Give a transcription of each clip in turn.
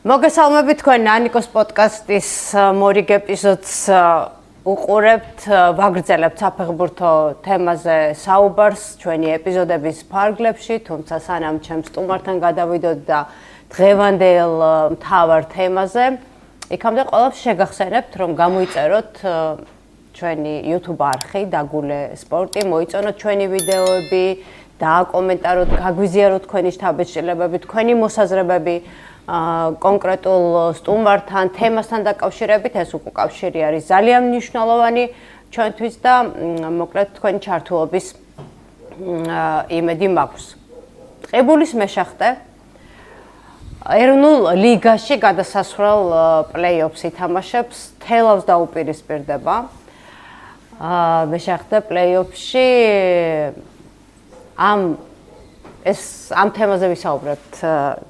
მოგესალმებით თქვენ ნანიკოს პოდკასტის მორიგ ეპიზოდს უყურებთ, ვაგრძელებთ საფეხბურთო თემაზე საუბარს ჩვენი ეპიზოდების ფარგლებში, თუმცა სანამ ჩემს სტუმართან გადავიდოთ და დღევანდელ მთავარ თემაზე, იქამდე ყველაფერს შეგახსენებთ, რომ გამოიწეროთ ჩვენი YouTube არხი დაგულე სპორტი, მოიწონოთ ჩვენი ვიდეოები, დააკომენტაროთ, გაგვიზიაროთ თქვენი შთაბეჭდილებები, თქვენი მოსაზრებები კონკრეტულ სტუმართან, თემასთან დაკავშირებით, ეს უკავშირი არის ძალიან მნიშვნელოვანი ჩვენთვის და მოკლედ თქვენი ჩართულობის იმედი მაქვს. ტყიბულის მეშახტე ეროვნულ ლიგაში გადასასვლელ პლეი-ოფს ითამაშებს, თელავს დაუპირისპირდება. მეშახტე პლეი-ოფში ამ თემაზე ვისაუბრებთ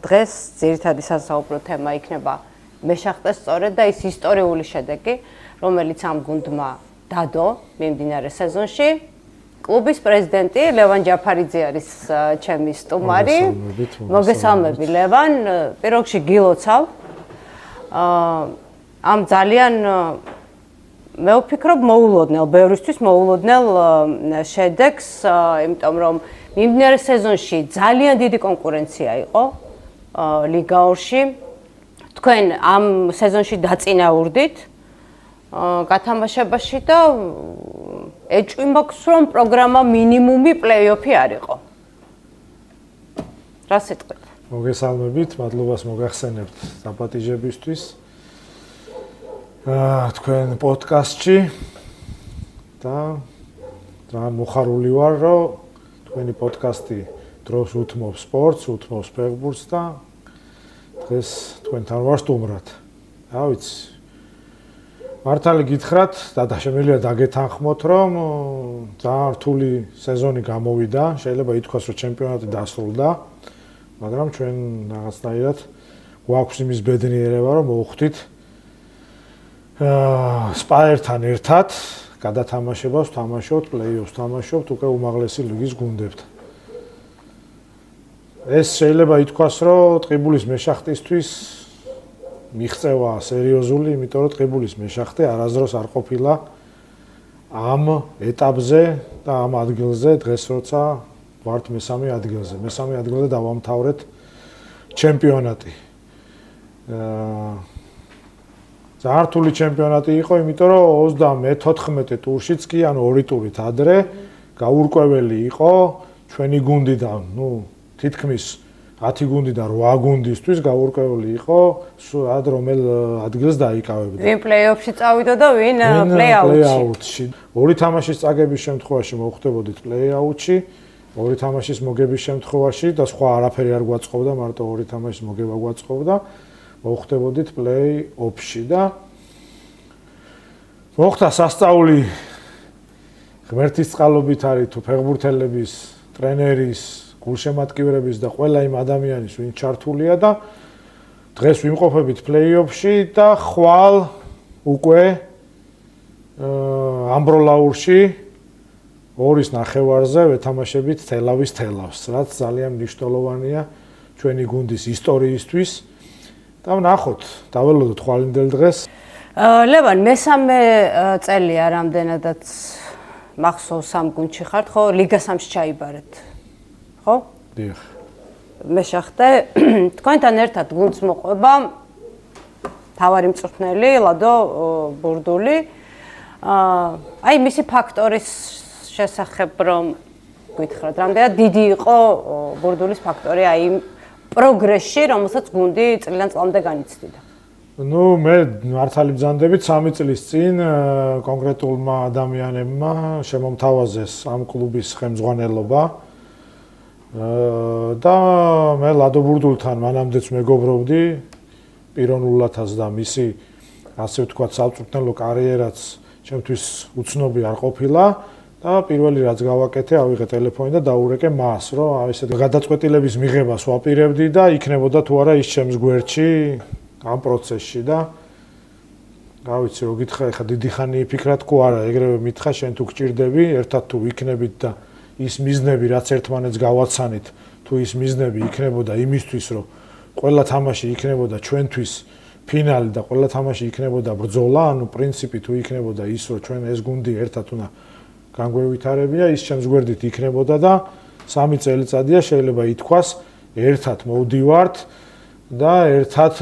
დღეს, ძირითადი სასაუბრო თემა იქნება მეშახტეს სწორედ და ის ისტორიული შედეგი, რომელიც ამ გუნდმა დადო მიმდინარე სეზონში. კლუბის პრეზიდენტი ლევან ჯაფარიძე არის ჩემი სტუმარი. მოგესალმები ლევან, პირველ რიგში გილოცავ. ამ ძალიან მე ვფიქრობ მოულოდნელ, ბევრისთვის მოულოდნელ შედეგს, იმიტომ რომ მიმდინარე სეზონში ძალიან დიდი კონკურენცია იყო ლიგა 2-ში. თქვენ ამ სეზონში დაწინაურდით გათამაშებაში და ეჭვი მაქვს, რომ პროგრამა მინიმუმი პლეი-ოფი არ იყო. რა სიტყვით? მოგესალმებით, მადლობას მოგახსენებთ დაპატიჟებისთვის. თქვენ პოდკასტში და ძალიან მოხარული ვარ, რომ თქვენი პოდკასტი დროს უთმობს სპორტს, უთმობს ფეხბურთს და დღეს თქვენთან ვარ სტუმრად. რა ვიცი. მართალი გითხრათ და შემიძლია დაგეთანხმოთ, რომ ძალიან რთული სეზონი გამოვიდა. შეიძლება ითქვას, რომ ჩემპიონატი დასრულდა, მაგრამ ჩვენ რაღაცნაირად გვაქვს იმის ბედნიერება, რომ მოვხვდით სპაერთან ერთად გადათამაშებას ვთამაშობთ, პლეი-ოფს ვთამაშობთ უკვე უმაღლესი ლიგის გუნდებთან. ეს შეიძლება ითქვას, რომ ტყიბულის მეშახტისთვის მიღწევა სერიოზული, იმიტომ რომ ტყიბულის მეშახტე არასდროს არ ყოფილა ამ ეტაპზე და ამ ადგილზე დღეს როცა ვართ მესამე ადგილზე. მესამე ადგილზე დავამთავრეთ ჩემპიონატი. ძალიან რთული ჩემპიონატი იყო, იმიტომ რომ 34 ტურშიც კი, ანუ 2 ტურით ადრე გაურკვეველი იყო ჩვენი გუნდიდან, თითქმის 10 გუნდიდან 8 გუნდისთვის გაურკვეველი იყო, სად რომელ ადგილს დაიკავებდა. ვინ პლეი-ოფში წავიდა და ვინ პლეი-აუთში. ორი თამაშის წაგების შემთხვევაში მოხვდებოდით პლეი-აუთში, ორი თამაშის მოგების შემთხვევაში და სხვა არაფერი არ გვაწყობდა, მარტო ორი თამაშის მოგება გვაწყობდა. მოხდებოდით პლეი-ოფში და მოხდა სასწაული ღმერთის წყალობით არის თუ ფეხბურთელების, ტრენერის, გულშემატკივრების და ყველა იმ ადამიანის, ვინც ჩართულია და დღეს ვიმყოფებით პლეი-ოფში და ხვალ უკვე ამბროლაურში 2-9 ვეთამაშებით თელავის თელავს, რაც ძალიან მნიშვნელოვანია ჩვენი გუნდის ისტორიისთვის. და ვნახოთ, დაველოდოთ ხვალინდელ დღეს. ლევან, მესამე წელია რამდენადაც მახსოვს ამ გუნდში ხართ, ხო? ლიგა 3-ში ჩაიბარეთ. ხო? დიახ. მეშახტე, თქვენთან ერთად გუნდს მოყვება თავარი მწვრთნელი ლადო ბურდული. აი მისი ფაქტორის შესახებ რომ გითხრათ, რამდენად დიდი იყო ბურდულის ფაქტორი აი პროგრესში, რომელსაც გუნდი წლიდან წლამდე განიცდიდა. მე მართალი ბრძანდებით 3 წლის წინ კონკრეტულმა ადამიანებმა შემომთავაზეს ამ კლუბის ხელმძღვანელობა და მე ლადო ბურდულთან მანამდეც მეგობრობდი პიროვნულადაც და მისი ასე ვთქვათ სამწვრთნელო კარიერაც ჩემთვის უცნობი არ ყოფილა. და პირველი რაც გავაკეთე, ავიღე ტელეფონი და დაურეკე მას, რომ ესეთ გადაწყვეტილების მიღებას ვაპირებდი და იქნებოდა თუ არა ის ჩემს გვერდში ამ პროცესში და რა ვიცი, რო გითხრა, ეხა დიდი ხანი იფიქრა თქო არა, ეგრევე მითხრა, შენ თუ გჭირდები, ერთად თუ ვიქნებით და ის მიზნები რაც ერთმანეთს გავაცანით, თუ ის მიზნები იქნებოდა იმისთვის, რომ ყველა თამაში იქნებოდა ჩვენთვის ფინალი და ყველა თამაში იქნებოდა ბრძოლა, ანუ პრინციპი თუ იქნებოდა ის, რომ ჩვენ ეს გუნდი ერთად უნდა განგვევითარებია, ის ჩემს გვერდით იქნებოდა და 3 წელიწადია შეიძლება ითქვას, ერთად მოვდივართ და ერთად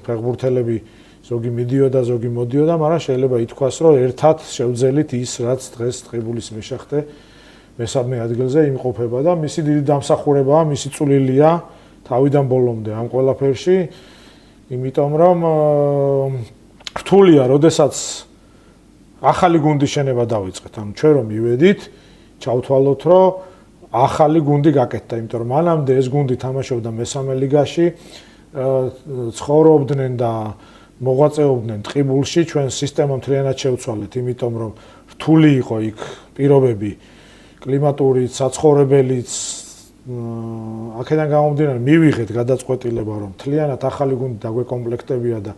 ფეხბურთელები ზოგი მიდიოდა, ზოგი მოდიოდა, მაგრამ შეიძლება ითქვას, რომ ერთად შევძელით ის, რაც დღეს ტყიბულის მეშახტე მესამე ადგილზე იმყოფება და მისი დიდი დამსახურებაა, მისი წვლილია თავიდან ბოლომდე ამ ყველაფერში, იმიტომ რომ რთულია, როდესაც ახალი გუნდის შენება დავიწყეთ, ანუ ჩვენ რომ მივედით, ჩავთვალოთ, რომ ახალი გუნდი გაკეთდა, იმიტომ რომ მანამდე ეს გუნდი თამაშობდა მესამე ლიგაში, ცხოვრობდნენ და მოღვაწეობდნენ ტყიბულში, ჩვენ სისტემა მთლიანად შევცვალეთ, იმიტომ რომ რთული იყო იქ პირობები, კლიმატურიც, საცხოვრებელიც, აქედან გამომდინარე მივიღეთ გადაწყვეტილება, რომ მთლიანად ახალი გუნდი დაგვეკომპლექტებია და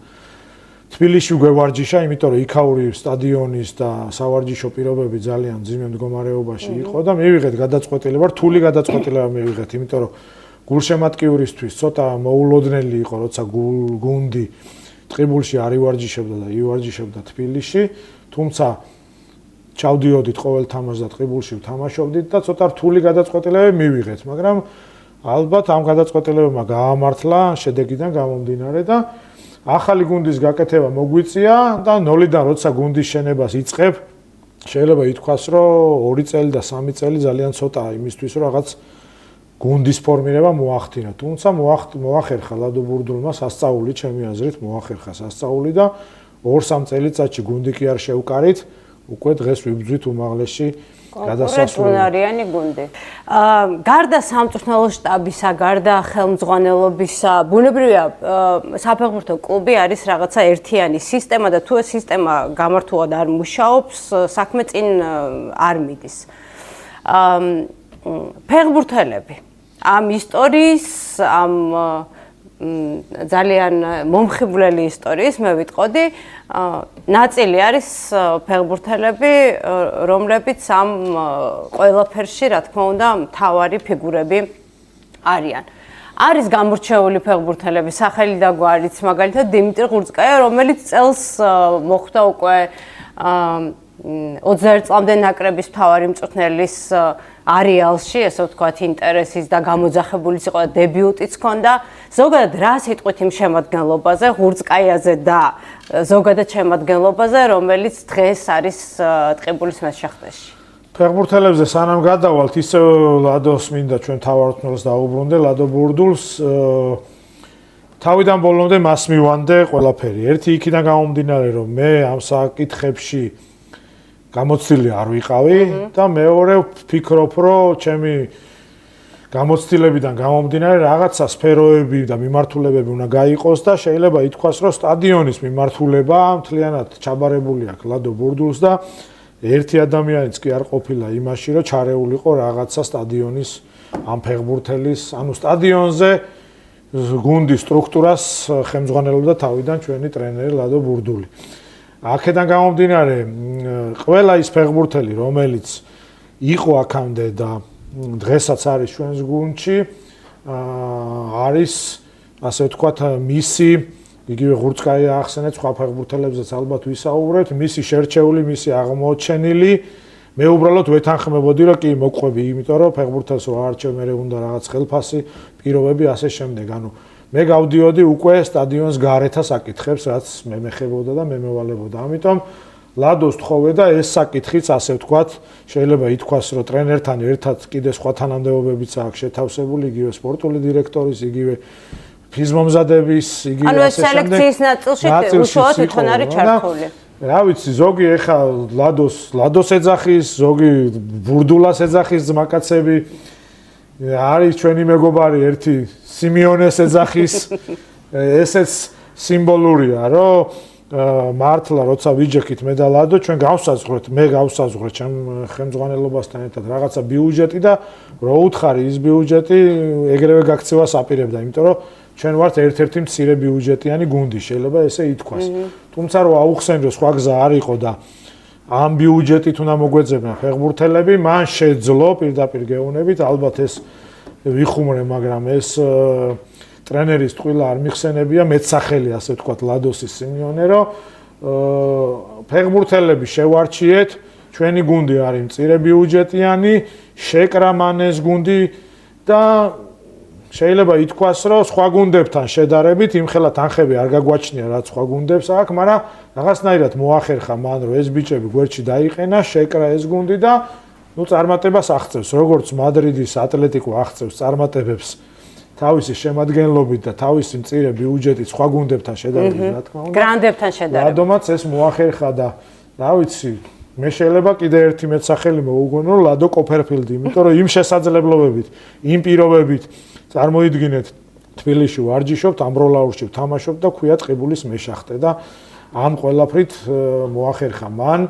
თბილისში გვევარჯიშა, იმიტომ რომ იქაური სტადიონის და სავარჯიშო პირობები ძალიან მძიმე მდგომარეობაში იყო და მივიღეთ გადაწყვეტილება, რთული გადაწყვეტილება მივიღეთ, იმიტომ რომ გულშემატკივრისთვის ცოტა მოულოდნელი იყო, როცა გუნდი ტყიბულში არ ივარჯიშებდა და ივარჯიშებდა თბილისში, თუმცა ჩავდიოდით ყოველ თამაშს და ტყიბულში ვთამაშობდით და ცოტა რთული გადაწყვეტილებები მივიღეთ, მაგრამ ალბათ ამ გადაწყვეტილებებმა გაამართლა შედეგიდან გამომდინარე და ახალი გუნდის გაკეთება მოგვიწია და ნოლიდან როცა გუნდის შენებას იწყებ, შეიძლება ითქვას, რომ 2 წელი და 3 წელი ძალიან ცოტაა იმისთვის, რომ რაღაც გუნდის ფორმირება მოახდინა. თუმცა მოახერხა ლადო ბურდულმა სასწაული, ჩემი აზრით, მოახერხა სასწაული და 2-3 წელიწადში გუნდი კი არ შევკარით, უკვე დღეს ვიბძვით უმაღლესში გადასასვლელი. კონკურენტული გუნდი. გარდა სამწვრთნელო შტაბისა, გარდა ხელმძღვანელობისა, ბუნებრივია საფეხბურთო კლუბი არის რაღაცა ერთიანი სისტემა და თუ ეს სისტემა გამართულად არ მუშაობს, საქმე წინ არ მიდის. ფეხბურთელები ამ ისტორიის, ამ ძალიან მომხიბვლელი ისტორიის მე ვიტყოდი, ნაწილი არის ფეხბურთელები, რომლებიც ამ ყველაფერში, რა თქმა უნდა, მთავარი ფიგურები არიან. არის გამორჩეული ფეხბურთელები, სახელი და გვარიც, მაგალითად დიმიტრი ღურწკაია, რომელიც წელს მოხვდა უკვე 21 წლამდე ნაკრების მთავარი მწვრთნელის არეალში, ესე ვთქვათ, ინტერესის და გამოძახებულის იყო და დებიუტიც ჰქონდა. ზოგადად რა სიტყვით იმ შემადგენლობაზე, ღურწკაიაზე და ზოგადად შემადგენლობაზე, რომელიც დღეს არის ტყიბულის მეშახტეში. ფეხბურთელებზე სანამ გადავალთ, ისე ლადოს მინდა ჩვენ თავმჯდომარეს დაუბრუნდე, ლადო ბურდულს თავიდან ბოლომდე მას მივანდე ყველაფერი. ერთი იქიდან გამომდინარე, რომ მე ამ საკითხებში გამოცდილი არ ვიყავი და მეორე ვფიქრობ, რომ ჩემი გამოცდილებიდან გამომდინარე რაღაცა სფეროები და მიმართულებები უნდა გაიყოს და შეიძლება ითქვას, რომ სტადიონის მიმართულება მთლიანად ჩაბარებული აქვს ლადო ბურდულს და ერთი ადამიანიც კი არ ყოფილა იმაში, რომ ჩარეულიყო რაღაცა სტადიონის ამ ფეხბურთელის, ანუ სტადიონზე გუნდის სტრუქტურას ხელმძღვანელობდა თავიდან ჩვენი ტრენერი ლადო ბურდული. აქედან გამომდინარე, ყველა ის ფეხბურთელი, რომელიც იყო აქამდე და დღესაც არის ჩვენს გუნდში, არის, ასე ვთქვათ, მისი, იგივე ღურწკაია ახსენეთ, სხვა ფეხბურთელებზეც ალბათ ვისაუბრებთ, მისი შერჩეული, მისი აღმოჩენილი, მე უბრალოდ ვეთანხმებოდი, რომ კი მოყვები, იმიტომ რომ ფეხბურთელს რო არჩევ, მე უნდა რაღაც ხელფასი, პირობები ასე შემდეგ, ანუ მე გავდიოდი უკვე სტადიონს გარეთ საკითხებს, რაც მე მეხებოდა და მე მევალებოდა. ამიტომ ლადოს თხოვე და ეს საკითხიც, ასე ვთქვათ, შეიძლება ითქვას, რომ ტრენერთან ერთად კიდე სხვა თანამდებობებიც აქვს შეთავსებული, იგივე სპორტული დირექტორის, იგივე ფიზმომზადების, იგივე ანუ ეს სელექციის ნაწილში უშუალოდ თვითონ არის ჩართული. რა ვიცი, ზოგი ეხა ლადოს ეძახის, ზოგი ბურდულას ეძახის ძმაკაცები, არის ჩვენი მეგობარი ერთი სიმიონეს ეძახის, ესეც სიმბოლურია, რომ მართლა როცა ვიჯექით მე და ლადო, ჩვენ გავსაზღვრეთ, მე გავსაზღვრეთ ჩემ ხელმძღვანელობასთან ერთად რაღაცა ბიუჯეტი და რო უთხარი ის ბიუჯეტი ეგრევე გაქცევას აპირებდა, იმიტომ რომ ჩვენ ვართ ერთ-ერთი მცირე ბიუჯეტიანი გუნდი, შეიძლება ესე ითქვას. თუმცა რო აუხსენრო სხვა გზა არ იყო და ამ ბიუჯეტით უნდა მოგვეძებნა ფეხბურთელები, მან შეძლო პირდაპირ გეუბნებით, ალბათ ეს ვიხუმრე, მაგრამ ეს ტრენერის ტყილა არ მიხსენებია, მეცახელი ასე ვთქვათ ლადოსის სინიონე, რომ ფეხბურთელები შევარჩიეთ, ჩვენი გუნდი არის მწირე ბიუჯეტიანი, შეკრა მანეს გუნდი და შეიძლება ითქვას, რომ სხვა გუნდებთან შედარებით იმხელა თანხები არ გაგვაჩნია რაც სხვა გუნდებს აქვს, მაგრამ რაღაცნაირად მოახერხა მან, რომ ეს ბიჭები გვერდში დაიყენა, შეკრა ეს გუნდი და წარმატებას აღწევს, როგორც მადრიდის ატლეტიკო აღწევს წარმატებებს თავისი შემადგენლობით და თავისი მწირე ბიუჯეტით სხვა გუნდებთან შედარებით, რა თქმა უნდა. გრანდებთან შედარებით. ლადომაც ეს მოახერხა და რა ვიცი, მე შეიძლება კიდე ერთი მეცახელი მოუგონო ლადო კოპერფილდი, იმიტომ რომ იმ შესაძლებლობებით, იმ პირობებით წარმოიდგინეთ თბილისში ვარჯიშობთ, ამბროლაურში ვთამაშობთ და ქვია ტყიბულის მეშახტე და ამ ყველაფრით მოახერხა მან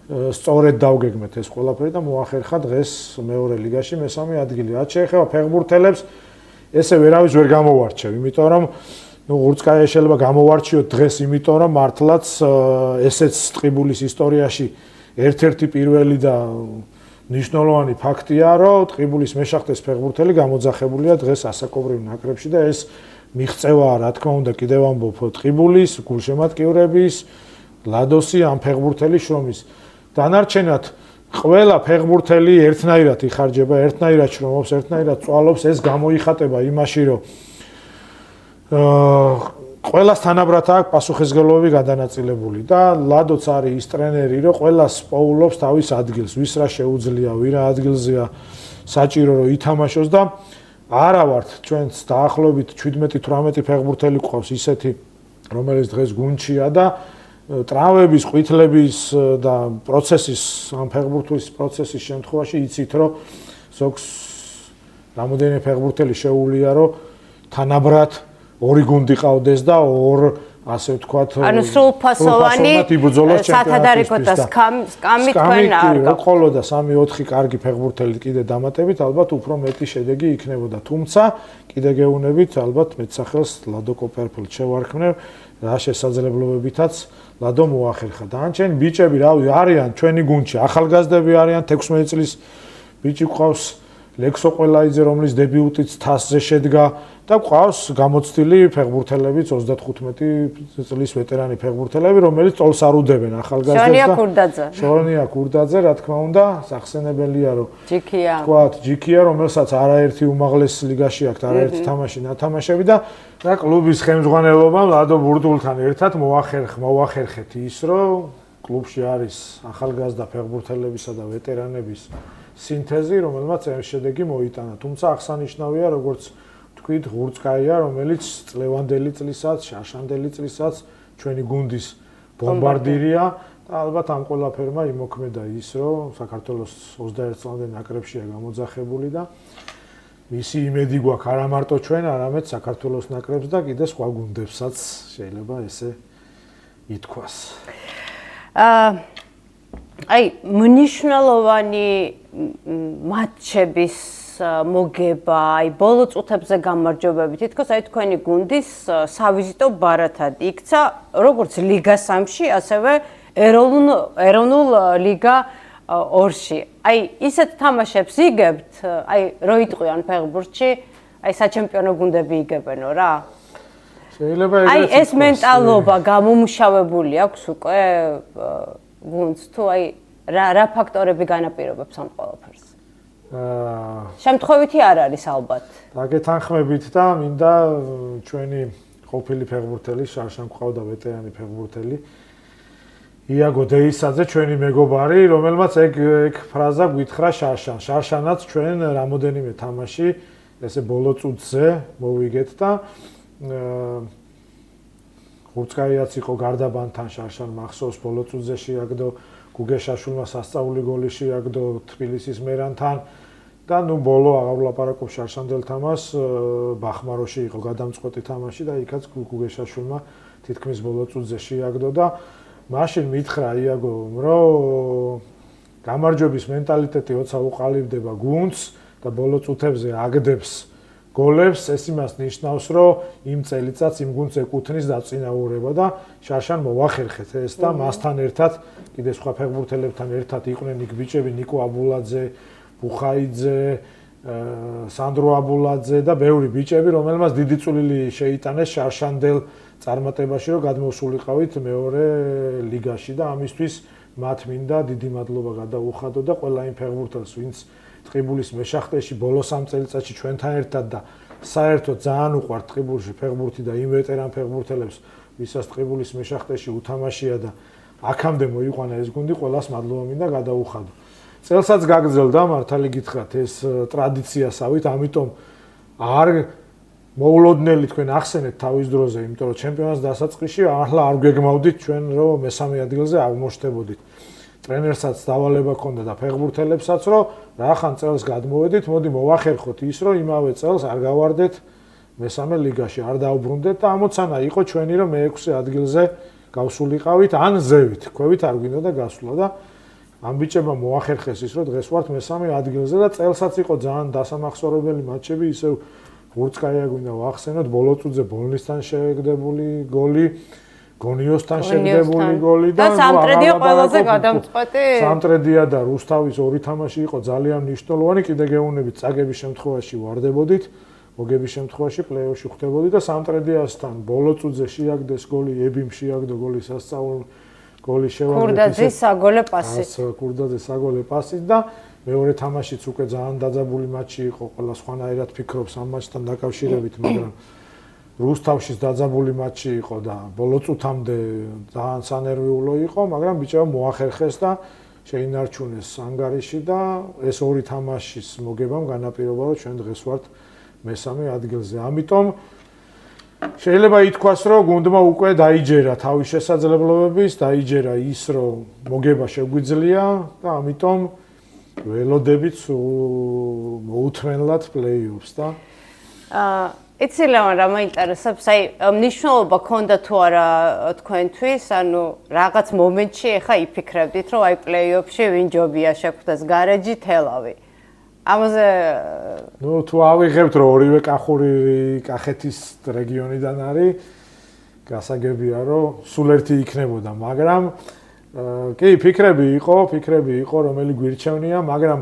სწორედ დავგეგმეთ ეს ყველაფერი და მოახერხა დღეს მეორე ლიგაში მესამე ადგილი. რაც შეეხება ფეხბურთელებს, ესე ვერავის ვერ გამოვარჩევ, იმიტომ რომ ღურცკაია შეიძლება გამოვარჩიოთ დღეს, იმიტომ რომ მართლაც ესეც ტყიბულის ისტორიაში ერთ-ერთი პირველი და ნიშნულოვანი ფაქტია, რომ ტყიბულის მეშახტეს ფეხბურთელი გამოძახებულია დღეს ასაკობრივ ნაკრებში და ეს მიღწევაა, რა თქმა უნდა, კიდევ ამბობ ტყიბულის, გულშემატკივრების, ლადოსი ამ ფეხბურთელის შრომის. დანარჩენად ყველა ფეხბურთელი ერთნაირად იხარჯება, ერთნაირად შრომობს, ერთნაირად წვალობს, ეს გამოიხატება იმაში, რომ ყველას თანაბრად აქვს პასუხისმგებლობები გადანაწილებული და ლადოც არის ის ტრენერი, რომ ყველას პოულობს თავის ადგილს, ვის რა შეუძლია, ვირა ადგილზეა საჭირო რომ ითამაშოს და არა ვართ ჩვენც დაახლოებით 17-18 ფეხბურთელი გვყავს ისეთი, რომელიც დღეს გუნდშია და ტრავმების, ყვითლების და პროცესის, ამ ფეხბურთის პროცესის შემთხვევაში იცით, რომ ზოგს რამოდენიმე ფეხბურთელი შეუულია, რომ თანაბრად ორი გუნდი ყავდეს და ორ ასე ვთქვათ, ანუ სრულფასოვანი სათადარიგო და სკამი თქვენ არ გაქვთ. ხოლო და 3-4 კარგი ფეხბურთელი კიდე დამატებით, ალბათ უფრო მეტი შედეგი იქნებოდა. თუმცა კიდე გეუბნებით, ალბათ მეცახელს ლადო კოპერფილდს შევარქმნევ, რა შესაძლებლობებითაც ლადო მოახერხა. დანარჩენი ბიჭები, რავი, არიან ჩვენი გუნდში, ახალგაზრდები არიან, 16 წლის ბიჭი ყავს, ლექსო ყველაიძე, რომლის დებიუტიც თასზე შედგა და ყავს გამოცდილი ფეხბურთელებიც 35 წლის ვეტერანი ფეხბურთელები, რომელიც წოლს არ უდევენ ახალგაზრდებს და შონია ქურდაძე. შონია ქურდაძე, რა თქმა უნდა, სახსენებელია, რომ ჯიქია. თქვათ, ჯიქია, რომელსაც არაერთი უმაღლეს ლიგაში აქვს, არაერთი თამაში ნათამაშები და კლუბის ხელმძღვანელობამ ლადო ბურდულთან ერთად მოახერხეთ ის, რომ კლუბში არის ახალგაზრდა ფეხბურთელებისა და ვეტერანების სინთეზი, რომელმაც ეს შედეგი მოიტანა. თუმცა აღსანიშნავია, როგორც თქვით, ღურცკაია, რომელიც წლევანდელი წლისაც, შარშანდელი წლისაც ჩვენი გუნდის ბომბარდირია და ალბათ ამ ყველაფერმა იმოქმედა ის, რომ საქართველოს 21 წლამდე ნაკრებშია გამოძახებული და მისი იმედი გვაქვს არა მარტო ჩვენ, არამედ საქართველოს ნაკრებს და კიდე სხვა გუნდებსაც შეიძლება ესე ითქვას. აი, მნიშვნელოვანი მატჩების მოგება, აი, ბოლო წუთებზე გამარჯვებები, თითქოს აი თქვენი გუნდის სავიზიტო ბარათად იქცა, როგორც ლიგა 3-ში, ასევე ეროვნულ ლიგა 2-ში. აი, ისეთ თამაშებს იგებთ, აი, რო იტყვიან ფეხბურთში, აი, საჩემპიონო გუნდები იგებენო რა. შეიძლება ეგრეთ აი, ეს მენტალობა გამომუშავებული აქვს უკვე გუნდს თუ აი რა ფაქტორები განაპირობებს ამ ყველაფერს? შემთხვევითი არ არის ალბათ. დაგეთანხმებით და მინდა ჩვენი ყოფილი ფეხბურთელი, შარშან ყავდა ვეტერანი ფეხბურთელი იაგო დეისაძე, ჩვენი მეგობარი, რომელმაც ეგ ფრაზა გვითხრა შარშან. შარშანაც ჩვენ რამოდენიმე თამაში ესე ბოლო წუთზე მოვიგეთ და ღურცკაიაც იყო გარდაბანთან შარშან მახსოვს ბოლო წუთზე შეაგდო გუგეშაშვილმა სასწაული გოლი შეაგდო თბილისის მერანთან და ნუ ბოლო აღარ ვლაპარაკობ შარშანდელ თამას ბახმაროში იყო გადამწყვეტი თამაში და იქაც გუგეშაშვილმა თითქმის ბოლო წუთზე შეაგდო და მაშინ მითხრა იაგომ რომ გამარჯვების მენტალიტეტი როცა უყალიბდება გუნდს და ბოლო წუთებზე აგდებს გოლებს, ეს იმას ნიშნავს, რომ იმ წელიწადს იმ გუნდს ეკუთვნის დაწინაურება და შარშან მოახერხეთ ეს და მასთან ერთად კიდე სხვა ფეხბურთელებთან ერთად იყვნენ იქ ბიჭები ნიკო აბულაძე, ბუხაიძე, სანდრო აბულაძე და ბევრი ბიჭები, რომელმაც დიდი წვლილი შეიტანეს შარშანდელ წარმატებაში, რომ გადმოსულიყავით მეორე ლიგაში და ამისთვის მათ მინდა დიდი მადლობა გადაუხადო და ყველა იმ ფეხბურთელს, ვინც ტყიბულის მეშახტეში ბოლო 3 წელიწადში ჩვენთან ერთად და საერთოდ ძალიან უყვართ ტყიბულში ფეხბურთი და იმ ვეტერან ფეხბურთელებს, ვისაც ტყიბულის მეშახტეში უთამაშია და აქამდე მოიყვანა ეს გუნდი, ყველას მადლობა მინდა გადაუხადო. წელსაც გაგრძელდა, მართალი გითხრათ, ეს ტრადიციასავით, ამიტომ არ მოულოდნელი თქვენ ახსენეთ თავის დროზე, იმიტომ რომ ჩემპიონატის დასაწყისში ახლა არ გეგმავდით ჩვენ რომ მესამე ადგილზე აღმოჩნდებოდით. ტრენერსაც დავალება ქონდა და ფეხბურთელებსაც რომ რახან წელს გადმოვედით, მოდი მოვახერხოთ ის რომ იმავე წელს არ გავარდეთ მესამე ლიგაში, არ დაუბრუნდეთ და ამოცანა იყო ჩვენი რომ მე-6 ადგილზე გავსულიყავით, ან ზევით, ქვევით არ გვინდოდა გასვლა და ამ ბიჭებმა მოახერხეს ის რომ დღეს ვართ მესამე ადგილზე და წელსაც იყო ძალიან დასამახსოვრებელი მატჩები, ისევ ვურცკაია გვინდა ვახსენოთ, ბოლოწუძე ბოლნისთან შეგდებული გოლი, გონიოსთან შეგდებული გოლი და სამტრედია ყველაზე გადამწყვეტი. სამტრედია და რუსთავის ორი თამაში იყო ძალიან მნიშვნელოვანი, კიდე გეუბნებით წაგების შემთხვევაში ვარდებოდით, მოგების შემთხვევაში პლეი-ოფში ხვდებოდით და სამტრედიასთან ბოლოწუძე შეაგდეს გოლი, ებიმ შეაგდო გოლი სასწაულ გოლი შევაგდეთ. კურდაძის საგოლე პასით. კურდაძის საგოლე პასით და მეორე თამაშიც უკვე ძალიან დაძაბული მატჩი იყო, ყველა სხვანაირად ფიქრობს ამ მატჩთან დაკავშირებით, მაგრამ რუსთავშიც დაძაბული მატჩი იყო და ბოლო წუთამდე ძალიან სანერვიულო იყო, მაგრამ ბიჭებმა მოახერხეს და შეინარჩუნეს ანგარიში და ეს ორი თამაშის მოგებამ განაპირობა, რომ ჩვენ დღეს ვართ მესამე ადგილზე. ამიტომ შეიძლება ითქვას, რომ გუნდმა უკვე დაიჯერა თავის შესაძლებლობების, დაიჯერა ის, რომ მოგება შეგვიძლია და ამიტომ ველოდებით მოუთმენლად პლეი-ოფს და იცი ლევან რა მაინტერესებს, აი მნიშვნელობა ქონდა თუ არა თქვენთვის, ანუ რაღაც მომენტში ახლა იფიქრებდით, რომ აი პლეი-ოფში ვინ ჯობია შეხვდეს გარეჯი თელავი. ამაზე ნუ თუ ავიღებთ რომ ორივე კახური კახეთის რეგიონიდან არის, გასაგებია რომ სულ ერთი იქნებოდა, მაგრამ კი ფიქრები იყო რომელი გვირჩევნია, მაგრამ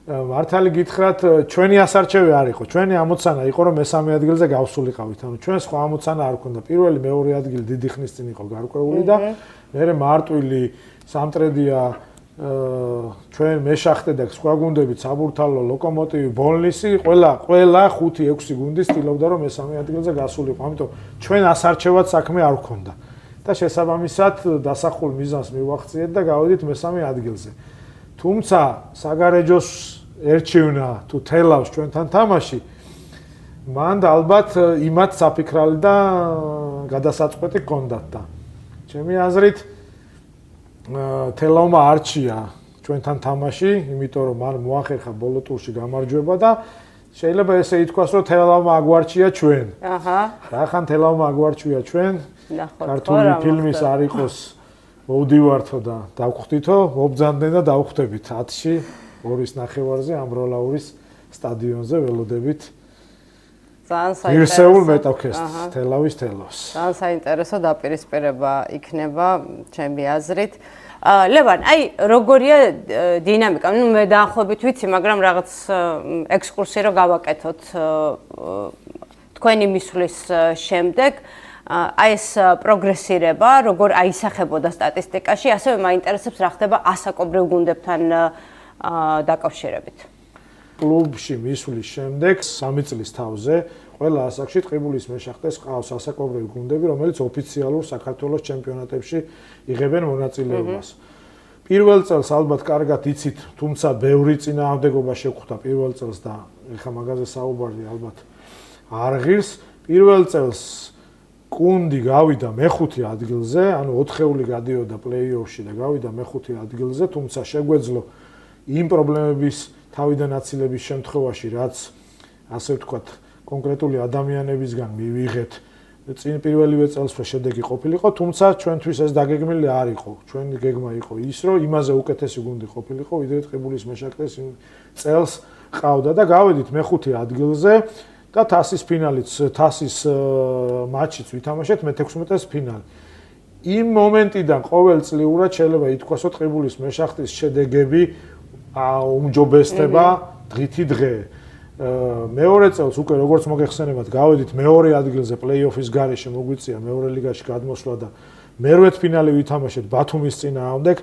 მართალი გითხრათ, ჩვენი ასარჩევი არ იყო. ჩვენი ამოცანა იყო რომ მესამე ადგილზე გავსულიყავით. ანუ ჩვენ სხვა ამოცანა არ ქონდა. პირველი, მეორე ადგილი დიდი ხნის წინ იყო გარკვეული და მერე მარტვილი, სამტრედია, ჩვენ მეშახტე და სხვა გუნდები, საბურთალო, ლოკომოტივი, ბოლნისი, ყველა 5-6 გუნდი ცდილობდა რომ მესამე ადგილზე გასულიყო. ამიტომ ჩვენ ასარჩევად საქმე არ ქონდა. და შესაბამისად დასახულ მიზანს მივახციეთ და გავედით მესამე ადგილზე. თუმცა საგარეჯოს ერჩივნა თუ თელავს ჩვენთან თამაში, მან ალბათ იმათ საფიქრალი და გადასაწყვეტი ჰქონდათ და ჩემი აზრით თელავმა არჩია ჩვენთან თამაში, იმიტომ რომ მან მოახერხა ბოლო ტურში გამარჯვება და შეიძლება ესე ითქვას, რომ თელავმა აგვარჩია ჩვენ. აჰა. რახან თელავმა აგვარჩია ჩვენ? ქართული ფილმის არ იყოს მოვდივართო და დავხვდითო, მობძანდნენ და დავხვდებით 10-ში 2-ის ნახევარზე ამბროლაურის სტადიონზე ველოდებით. ძალიან საინტერესო. ღირსეულ მეტოქეს თელავის თელავს. ძალიან საინტერესო დაპირისპირება იქნება ჩემი აზრით. ლევან, აი როგორია დინამიკა? ნუ მე დაახლოებით ვიცი, მაგრამ რაღაც ექსკურსი რო გავაკეთოთ თქვენი მისვლის შემდეგ. აი ეს პროგრესირება, როგორ აისახებოდა სტატისტიკაში, ასევე მაინტერესებს რა ხდება ასაკობრივ გუნდებთან დაკავშირებით. კლუბში მისვლის შემდეგ 3 წლის თავზე ყველა ასაკში ტყიბულის მეშახტეს ყავს ასაკობრივი გუნდები, რომელიც ოფიციალურ საქართველოს ჩემპიონატებში იღებენ მონაწილეობას. პირველ წელს ალბათ კარგად იცით, თუმცა ბევრი წინააღმდეგობა შეგვხვდა პირველ წელს და ეხლა მაგაზე საუბარი ალბათ არ ღირს. პირველ წელს გუნდი გავიდა მე-5 ადგილზე, ანუ 4-ეული გადიოდა პლეი-ოფში და გავიდა მე-5 ადგილზე, თუმცა შეგვეძლო იმ პრობლემების თავიდან აცილების შემთხვევაში, რაც ასე ვთქვათ, კონკრეტული ადამიანებისგან მივიღეთ, წინ პირველივე წელს შედეგი ყოფილიყო, თუმცა ჩვენთვის ეს დაგეგმილი არ იყო. ჩვენი გეგმა იყო ის, რომ იმაზე უკეთესი გუნდი ყოფილიყო, ვიდრე ტყიბულის მეშახტეს წელს ყავდა და გავედით მე-5 ადგილზე. და თასის ფინალიც, თასის მატჩიც ვითამაშეთ მე-16-ეს ფინალი. იმ მომენტიდან ყოველწლიურად შეიძლება ითქვას, რომ ტყიბულის მეშახტის შედეგები უმჯობესდება დღითი დღე. მეორე წელს უკვე როგორც მოგეხსენებათ, გავედით მეორე ადგილზე პლეი-ოფის გარეშე მოგვიწია მეორე ლიგაში გადმოსვლა და მერვედფინალი ვითამაშეთ ბათუმის წინააღმდეგ,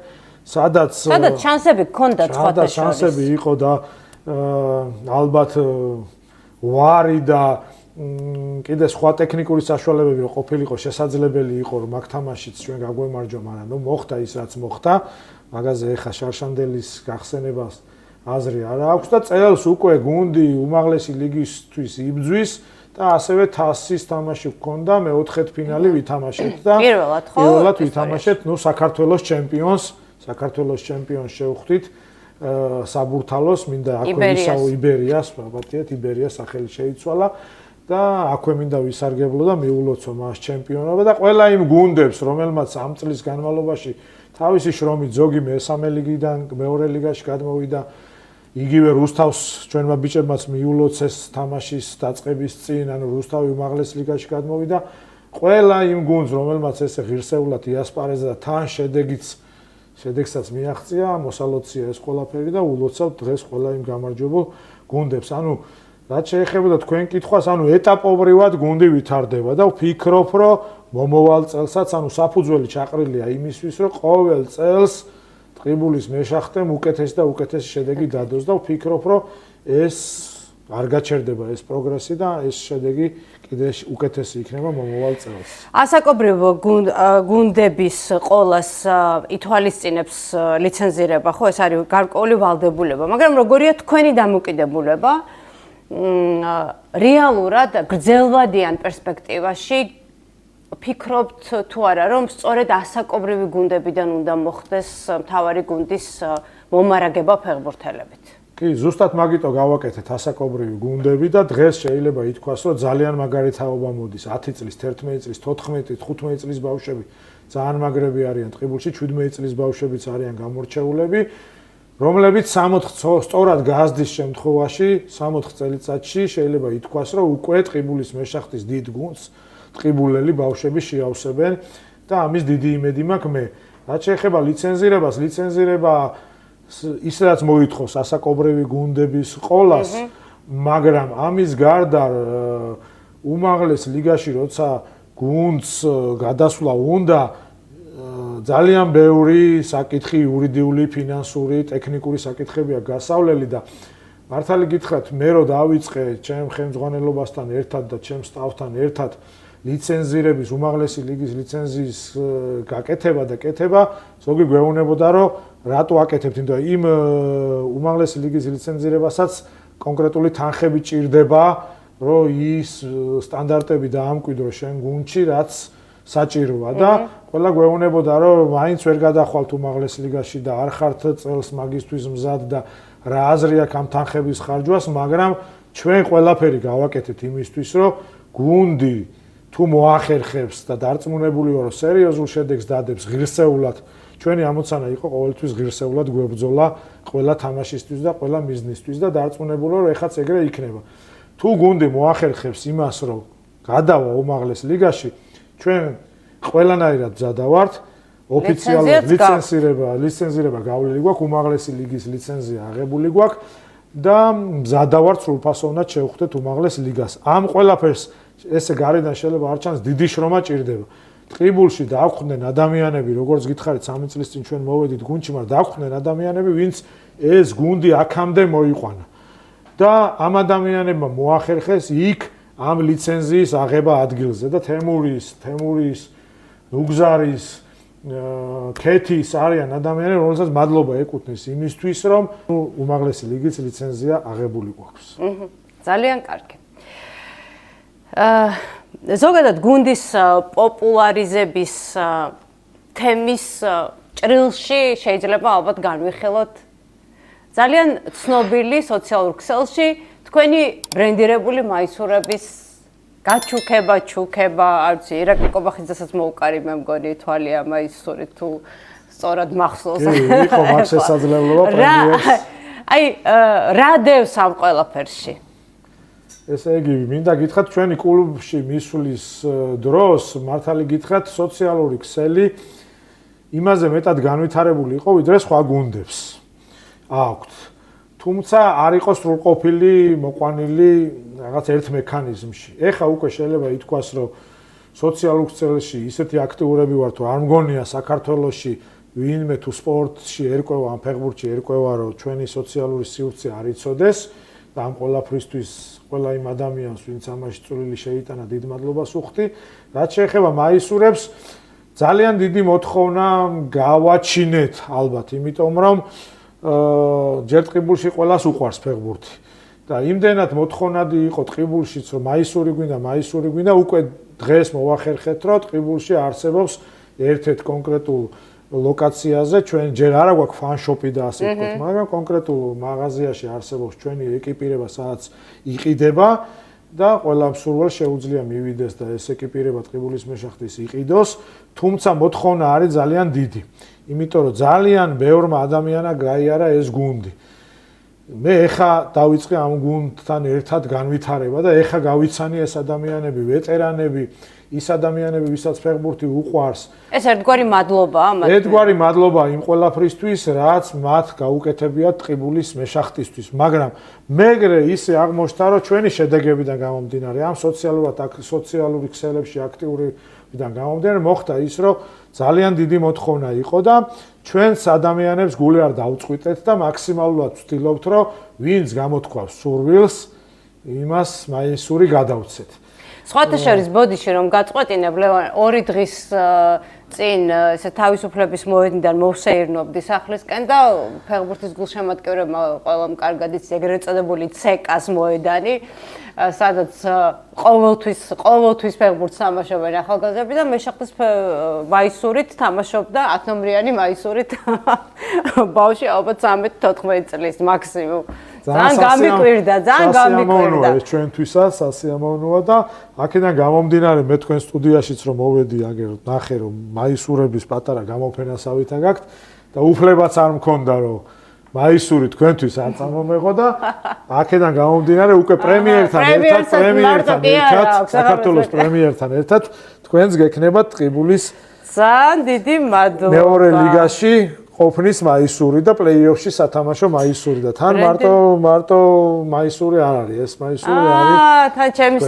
სადაც შანსები გქონდათ სხვათა შორის. შანსები იყო და ალბათ ვარი და კიდე სხვა ტექნიკური საშუალებები რო ყოფილიყო შესაძლებელი იყო რომ აქ თამაშიც ჩვენ გაგვემარჯვა, მაგრამ ნუ მოხდა ის რაც მოხდა. მაგაზე ეხა შარშანდელის გახსენებას აზრი არ აქვს და წელს უკვე გუნდი უმაღლესი ლიგისთვის იბძვის და ასევე თასის თამაში გქონდა, მეოთხედფინალი ვითამაშეთ და პირველად ვითამაშეთ, ნუ საქართველოს ჩემპიონს შევხვდით. საბურთალოს, მინდა აქვე ვისაუბროთ იბერიას, ვაბატიეთ, იბერიას სახელი შეიცვალა და აქვე მინდა ვისარგებლო და მიულოცო მას ჩემპიონობა და ყველა იმ გუნდებს, რომელმაც ამ წლის განმავლობაში თავისი შრომით ზოგი მესამე ლიგიდან მეორე ლიგაში გადმოვიდა, იგივე რუსთავს ჩვენმა ბიჭებმაც მიულოცეს თამაშის დაწყების წინ, ანუ რუსთავი უმაღლეს ლიგაში გადმოვიდა, ყველა იმ გუნდს, რომელმაც ესე ღირსეულად იასპარეზა და თან შედეგსაც მიაღწია, მოსალოცია ეს ყველაფერი და ულოცავთ დღეს ყველა იმ გამარჯვებულ გუნდებს. ანუ რაც შეეხებოდა თქვენ კითხვას, ანუ ეტაპობრივად გუნდი ვითარდება და ვფიქრობ, რომ მომავალ წელსაც, ანუ საფუძველი ჩაყრილია იმისთვის, რომ ყოველ წელს ტყიბულის მეშახტემ უკეთესი და უკეთესი შედეგი დადოს და ვფიქრობ, რომ ეს არ გაჩერდება ეს პროგრესი და ეს შედეგი კიდე უკეთესი იქნება მომავალ წელს. ასაკობრივ გუნდების ყოლას ითვალისწინებს ლიცენზირება, ხო, ეს არის გარკვეული ვალდებულება, მაგრამ როგორია თქვენი დამოკიდებულება რეალურად გრძელვადიან პერსპექტივაში ფიქრობთ თუ არა, რომ სწორედ ასაკობრივი გუნდებიდან უნდა მოხდეს მთავარი გუნდის მომარაგება ფეხბურთელებით? კი, ზუსტად მაგიტო გავაკეთეთ ასაკობრივი გუნდები და დღეს შეიძლება ითქვას, რომ ძალიან მაგარი თაობა მოდის 10 წლის, 11 წლის, 14, 15 წლის ბავშვები. ძალიან მაგრები არიან ტყიბულში, 17 წლის ბავშვებიც არიან გამორჩეულები, რომლებიც 60 სწორად გაზდის შემთხვევაში, 60 წელიწადში შეიძლება ითქვას, რომ უკვე ტყიბულის მეშახტის დიდ გუნდს ტყიბულელი ბავშვები შეავსებენ და ამის დიდი იმედი მაქვს მე. რაც შეეხება ლიცენზირებას, ლიცენზირება ისაც მოითხოვს ასაკობრივი გუნდების ყოლას, მაგრამ ამის გარდა უმაღლეს ლიგაში როცა გუნდს გადასვლა უნდა, ძალიან ბევრი საკითხი იურიდიული, ფინანსური, ტექნიკური საკითხებია გასავლელი და მართალი გითხრათ, მე რო დავიწყე ჩემ ხელმძღვანელობასთან ერთად და ჩემ სტავთან ერთად ლიცენზირების უმაღლესი ლიგის ლიცენზიის გაკეთება და კეთება, ზოგი გვეუბნებოდა, რომ რატო აკეთებთ, იმიტომ იმ უმაღლესი ლიგის ლიცენზირებასაც კონკრეტული თანხები ჭირდება, რომ ის სტანდარტები დაამკვიდრო შენ გუნდში, რაც საჭიროა და ყველა გვეუბნებოდა, რომ მაინც ვერ გადახვალთ უმაღლეს ლიგაში და არ ხართ წელს მაგისთვის მზად და რა აზრი აქვს ამ თანხების ხარჯვას, მაგრამ ჩვენ ყველაფერი გავაკეთეთ იმისთვის, რომ გუნდი თუ მოახერხებს და დარწმუნებული ვარ, რომ სერიოზულ შედეგს დადებს ღირსეულად, ჩვენი ამოცანა იყო ყოველთვის ღირსეულად გვებრძოლა ყველა თამაშისთვის და ყველა მიზნისთვის და დარწმუნებული ვარ, რომ ეხაც ეგრე იქნება. თუ გუნდი მოახერხებს იმას, რომ გადავა უმაღლეს ლიგაში, ჩვენ ყველანაირად მზადავართ, ოფიციალურად ლიცენზირება გავლილი გვაქვს, უმაღლესი ლიგის ლიცენზია აღებული გვაქვს და მზადავართ სრულფასოვნად შევხვდეთ უმაღლეს ლიგას. ამ ყველაფერს ესე გარედან შეიძლება არ ჩანს დიდი შრომა ჭირდება. ტყიბულში დაგვხვდნენ ადამიანები, როგორც გითხარით 3 წლის წინ ჩვენ მოვედით გუნდში, მაგრამ დაგვხვდნენ ადამიანები, ვინც ეს გუნდი აქამდე მოიყვანა. და ამ ადამიანებმა მოახერხეს იქ ამ ლიცენზიის აღება ადგილზე და თემურის, ნუგზარის, ქეთის არიან ადამიანები, რომელსაც მადლობა ეკუთვნის იმისთვის, რომ უმაღლესი ლიგის ლიცენზია აღებული გვაქვს. ძალიან კარგი. ზოგადად გუნდის პოპულარიზების თემის ჭრილში შეიძლება ალბათ განვიხილოთ ძალიან ცნობილი სოციალურ ქსელში თქვენი ბრენდირებული მაისურების გაჩუქება, ჩუქება, არც ირაკლი კობახიძესაც მოუყარი მე მგონი თვალია მაისური თუ სწორად მახსოვს. იყო მაგ შესაძლებლობა პრემიერს. აი რა დევს ამ ყველაფერში? ესე იგი, მინდა გითხრათ, ჩვენი კლუბში მისვლის დროს, მართალი გითხრათ, სოციალური ქსელი იმაზე მეტად განვითარებული იყო, ვიდრე სხვა გუნდებს. აქვთ. თუმცა არ იყოს სრულყოფილი მოყვანილი რაღაც ერთ მექანიზმში. ეხა უკვე შეიძლება ითქვას, რომ სოციალურ ქსელში ისეთი აქტიურები ვართ, რომ არ მგონია საქართველოში ვინმე თუ სპორტში ერკვევა, ან ფეხბურთში ერკვევა, რომ ჩვენი სოციალური სივრცე არ იცოდეს და ამ ყველაფრისთვის ყველა იმ ადამიანს, ვინც ამაში წვლილი შეიტანა, დიდ მადლობას ვუხდი. რაც შეეხება მაისურებს, ძალიან დიდი მოთხოვნა გავაჩინეთ ალბათ, იმიტომ რომ ჯერ ტყიბულში ყველას უყვარს ფეხბურთი. და იმდენად მოთხოვნადი იყო ტყიბულშიც, რომ მაისური გვინდა, უკვე დღეს მოვახერხეთ, რომ ტყიბულში არსებობს ერთ-ერთ კონკრეტულ ლოკაციაზე, ჩვენ ჯერ არა გვაქვს ფანშოპი და ასე ვთქვათ, მაგრამ კონკრეტულ მაღაზიაში არსებობს ჩვენი ეკიპირება, სადაც იყიდება და ყველა მსურველს შეუძლია მივიდეს და ეს ეკიპირება ტყიბულის მეშახტის იყიდოს, თუმცა მოთხოვნა არის ძალიან დიდი. იმიტომ რომ ძალიან ბევრმა ადამიანმა გაიარა ეს გუნდი. მე ეხა დავიწყე ამ გუნდთან ერთად განვითარება და ეხა გავიცანი ეს ადამიანები, ვეტერანები, ის ადამიანები, ვისაც ფეხბურთი უყვარს. ეს ერთგვარი მადლობაა მათ. ერთგვარი მადლობა იმ ყველაფრისთვის, რაც მათ გაუკეთებიათ ტყიბულის მეშახტისთვის, მაგრამ მეგრე ისე აღმოჩნდა, რომ ჩვენი შედეგებიდან გამომდინარე, ამ სოციალური ქსელებში აქტიურიდან გამომდინარე, მოხდა ის, რომ ძალიან დიდი მოთხოვნა იყო და ჩვენს ადამიანებს გული არ დაუწყვიტეთ და მაქსიმალურად ვცდილობთ, რომ ვინც გამოთქვავს სურვილს, იმას მაისური გადავცეთ. სხვათა შორის ბოდიში რომ გაწყვეტინებ, ლევან, 2 დღის წინ ესე თავისუფლების მოედნიდან მოვსეირნობდი სახლისკენ და ფეხბურთის გულშემატკივრებმა ყველამ კარგად იცის ეგრეთ წოდებული ცეკას მოედანი, სადაც ყოველთვის ფეხბურთს თამაშობენ ახალგაზრდები და მეშახტის მაისურით თამაშობდა 10 ნომრიანი მაისურით ბავშვი ალბათ 13-14 წლის მაქსიმუმ. ძალიან გამიკვირდა. ეს ჩვენთვისაც სასიამოვნოა და აქედან გამომდინარე მე თქვენ სტუდიაშიც რომ მოვედი, აგერ ნახე რომ მაისურების პატარა გამოფენასავითა გაქვთ და უფლებაც არ მქონდა რომ მაისური თქვენთვის არ წამომეღო და აქედან გამომდინარე უკვე პრემიერთან ერთად საქართველოს პრემიერთან ერთად თქვენს გექნებათ ტყიბულის ძალიან დიდი მადლობა. მეორე ლიგაში ყოფნის მაისური და პლეიოფში სათამაშო მაისური და თან მარტო მაისური არ არის, ეს მაისური არის. თან ჩემი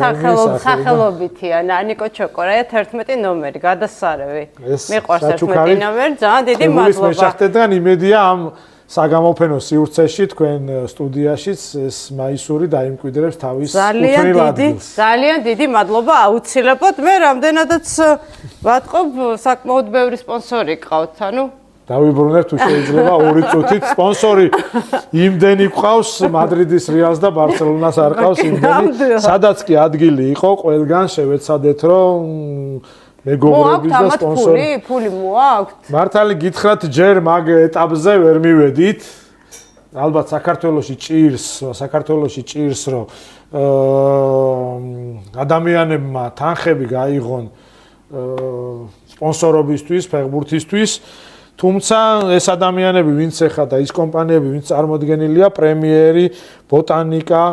სახელობითია, ნანიკო ჩოკორაია 11 ნომერი, გადასარევი. მიყვარს 11 ნომერი, ძალიან დიდი მადლობა. მეშახტედან იმედია ამ საგამოფენო სივრცეში თქვენ სტუდიაშიც ეს მაისური დაიმკვიდრებს თავის უთვნილ ადგილს. ძალიან დიდი მადლობა აუცილებლად. მე რამდენადაც ვატყობ, საკმაოდ ბევრი სპონსორი გყავთ, ანუ დავიბრუნებთ თუ შეიძლება 2 წუთით სპონსორი იმდენი გყავს მადრიდის რეალს და ბარსელონას არ ყავს იმდენი, სადაც კი ადგილი იყო, ყველგან შევეცადეთ რომ მეგობრების და სპონსორი ფული მოაქვთ? მართალი გითხრათ, ჯერ მაგ ეტაპზე ვერ მივედით. ალბათ საქართველოში ჭირს რომ ადამიანებმა თანხები გაიღონ სპონსორობისთვის, ფეხბურთისთვის. თუმცა ეს ადამიანები, ვინც ეხა და ის კომპანიები, ვინც წარმოდგენილია, პრემიერი, ბოტანიკა,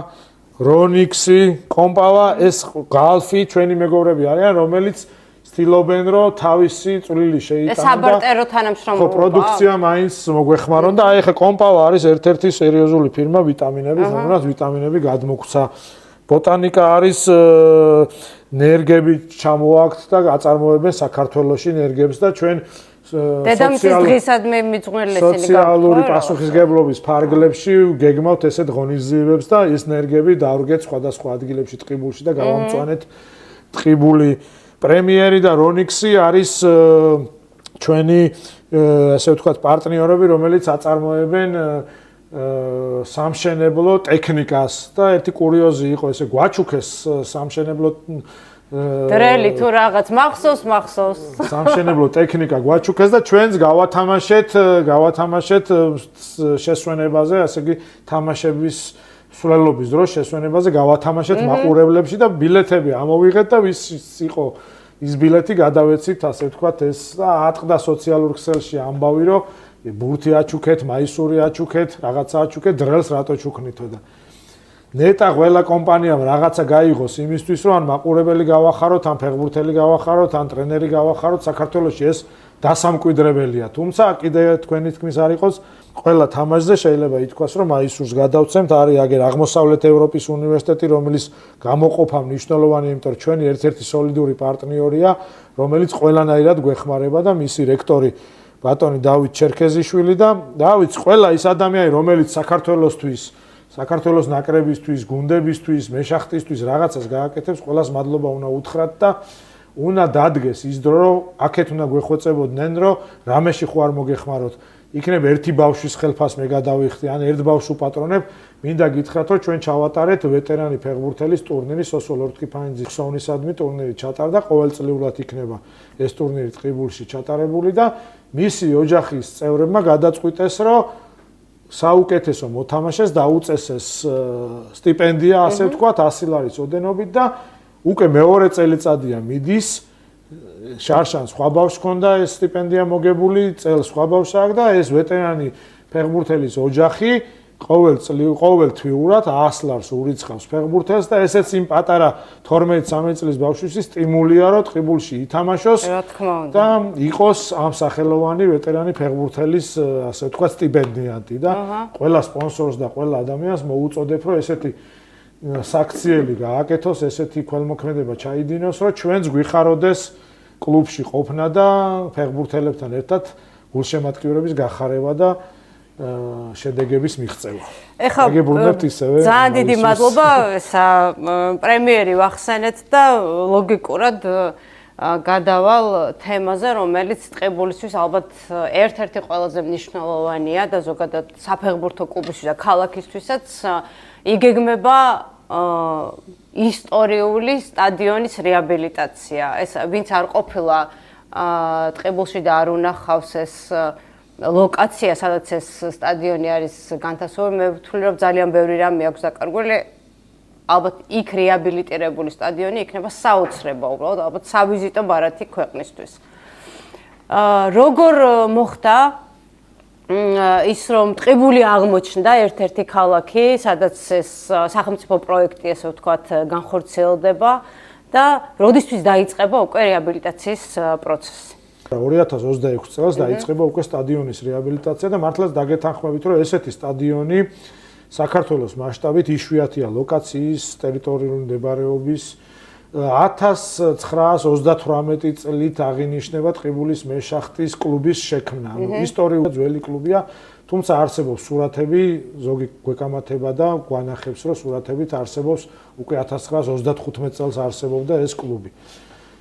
რონიქსი, კომპავა, ეს გალფი ჩვენი მეგობრები არიან, რომელიც ცდილობენ, რომ თავისი წვლილი შეიტანონ და საბარტერო თანამშრომლობა. პროდუქცია მაინც მოგვეხმარონ და აი ეხა კომპავა არის ერთ-ერთი სერიოზული ფირმა ვიტამინების, რომელსაც ვიტამინები გადმოგვცა. ბოტანიკა არის ნერგები ჩამოაქვთ და აწარმოებენ საქართველოში ნერგებს და ჩვენ დედამიწის დღისადმი მიძღვნილ ესენი სოციალური პასუხისგებლობის ფარგლებში გეგმავთ ესეთ ღონისძიებებს და ეს ნერგები დავრგეთ სხვადასხვა ადგილებში ტყიბულში და გავამწვანეთ ტყიბული. პრემიერი და რონიქსი არის ჩვენი ასე ვთქვათ პარტნიორები, რომელიც აწარმოებენ სამშენებლო ტექნიკას და ერთი კურიოზი იყო, ესე გვაჩუქეს სამშენებლო დრელი თუ რაღაც მახსოვს. სამშენებლო ტექნიკა გვაჩუქეს და ჩვენს გავათამაშეთ შესვენებაზე, ასე იგი თამაშების სვლელობის დროს შესვენებაზე გავათამაშეთ მაყურებლებში და ბილეთები ამოვიღეთ და ვის იყო ის ბილეთი გადავეცით, ასე ვთქვათ, ეს და ატყდა სოციალურ ქსელში ამბავი, რომ ბურთი აჩუქეთ, მაისური აჩუქეთ, რაღაცა აჩუქეთ, დრელს რატო ჩუქნითო და ნეტა ყველა კომპანიამ რაღაცა გაიღოს იმისთვის, რომ ან მაყურებელი გავახაროთ, ან ფეხბურთელი გავახაროთ, ან ტრენერი გავახაროთ, საქართველოში ეს დასამკვიდრებელია. თუმცა კიდე თქვენი თქმის არ იყოს, ყველა თამაშზე შეიძლება ითქვას, რომ მაისურს გადავცემთ, არის აგერ აღმოსავლეთ ევროპის უნივერსიტეტი, რომელიც გამოყოფა მნიშვნელოვანი, იმიტომ რომ ჩვენი ერთ-ერთი სოლიდური პარტნიორია, რომელიც ყველანაირად გვეხმარება და მისი რექტორი ბატონი დავით ჩერქეზიშვილი და დავით ყველა ის ადამიანი, რომელიც საქართველოს ნაკრებისთვის, გუნდებისთვის, მეშახტისთვის რაღაცას გააკეთებს, ყველას მადლობა უნდა უთხრათ და უნდა დადგეს ის დრო, რომ აქეთ უნდა გვეხვეწებოდნენ, რომ რამეში ხო არ მოგეხმაროთ. იქნებ ერთი ბავშვის ხელფას მე გადავიხდი, ან ერთ ბავშვს უპატრონებ, მინდა გითხრათ, რომ ჩვენ ჩავატარეთ ვეტერანი ფეხბურთელის ტურნირი სოსო ლორთქიფანიძის ხსოვნისადმი ტურნირი ჩატარდა, ყოველწლიურად იქნება ეს ტურნირი ტყიბულში ჩატარებული და მისი ოჯახის წევრებმა გადაწყვიტეს, რომ საუკეთესო მოთამაშეს დაუწესეს სტიპენდია, ასე ვთქვათ, 100 ლარის ოდენობით და უკვე მეორე წელიწადია მიდის. შარშან სხვა ბავშვს ჰქონდა ეს სტიპენდია მოგებული, წელს სხვა ბავშვს აქვს და ეს ვეტერანი ფეხბურთელის ოჯახი ყოველ თვიურად 100 ლარს ურიცხავს ფეხბურთელს და ესეც იმ პატარა 12-13 წლის ბავშვისთვის სტიმულია, რომ ტყიბულში ითამაშოს და იყოს ამ სახელოვანი ვეტერანი ფეხბურთელის, ასე ვთქვათ, სტიპენდიანტი და ყველა სპონსორს და ყველა ადამიანს მოუწოდებ, რომ ესეთი საქციელი გააკეთოს, ესეთი ქველმოქმედება ჩაიდინოს, რომ ჩვენც გვიხაროდეს კლუბში ყოფნა და ფეხბურთელებთან ერთად გულშემატკივრების გახარება და შედეგების მიღწევა. ეხლა ძალიან დიდი მადლობა, პრემიერი ვახსენეთ და ლოგიკურად გადავალ თემაზე, რომელიც ტყიბულისთვის ალბათ ერთ-ერთი ყველაზე მნიშვნელოვანია და ზოგადად საფეხბურთო კლუბისთვის და ქალაქისთვისაც იგეგმება ისტორიული სტადიონის რეაბილიტაცია. ეს ვინც არ ყოფილა ტყიბულში და არ უნახავს ეს ლოკაცია, სადაც ეს სტადიონი არის განთავსებული, მე ვთვლი, რომ ძალიან ბევრი რამე აქვს დაკარგვილი. ალბათ იქ რეაბილიტირებული სტადიონი იქნება საოცრება, უბრალოდ ალბათ სავიზიტო ბარათი ქვეყნისთვის. როგორ მოხდა ის რომ ტყიბული აღმოჩნდა ერთ-ერთი ქალაქი, სადაც ეს სახელმწიფო პროექტი, ესე ვთქვათ, განხორციელდება და როდისთვის დაიწყება უკვე რეაბილიტაციის პროცესი? 2026 წელს დაიწყება უკვე სტადიონის რეაბილიტაცია და მართლაც დაგეთანხმებით, რომ ესეთი სტადიონი საქართველოს მასშტაბით იშვიათია ლოკაციის, ტერიტორიული მდებარეობის 1938 წლით აღინიშნება ტყიბულის მეშახტის კლუბის შექმნა. ისტორიული ძველი კლუბია, თუმცა არსებობს სურათები, ზოგი გვეკამათება და გვანახებს, რომ სურათებით არსებობს უკვე 1935 წელს არსებობდა ეს კლუბი.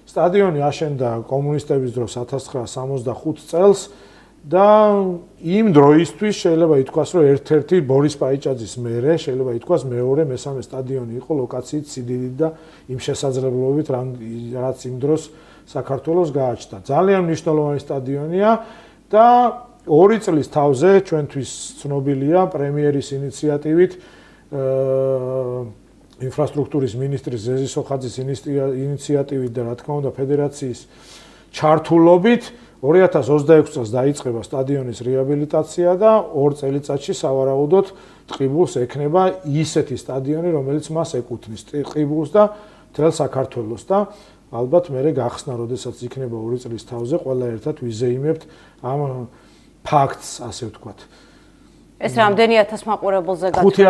სტადიონი აშენდა კომუნისტების დროს 1965 წელს და იმ დროისთვის შეიძლება ითქვას, რომ ერთ-ერთი ბორის პაიჭაძის მერე, შეიძლება ითქვას მეორე, მესამე სტადიონი იყო ლოკაციით, სიდიდით და იმ შესაძლებლობით, რაც იმ დროს საქართველოს გააჩნდა. ძალიან მნიშვნელოვანი სტადიონია და 2 წლის თავზე ჩვენთვის ცნობილია პრემიერის ინიციატივით ინფრასტრუქტურის მინისტრის ზეზი სოხაძის ინიციატივით და რა თქმა უნდა ფედერაციის ჩართულობით 2026 წელს დაიწყება სტადიონის რეაბილიტაცია და 2 წელიწადში სავარაუდოდ ტყიბულს ექნება ისეთი სტადიონი, რომელიც მას ეკუთვნის ტყიბულს და მთელ საქართველოს და ალბათ მე გახსნა, როდესაც იქნება 2 წლის თავზე ყველა ერთად ვიზეიმებთ ამ ფაქტს, ასე ვთქვათ. ეს რამდენი 1000 მაყურებელზე გათვლილი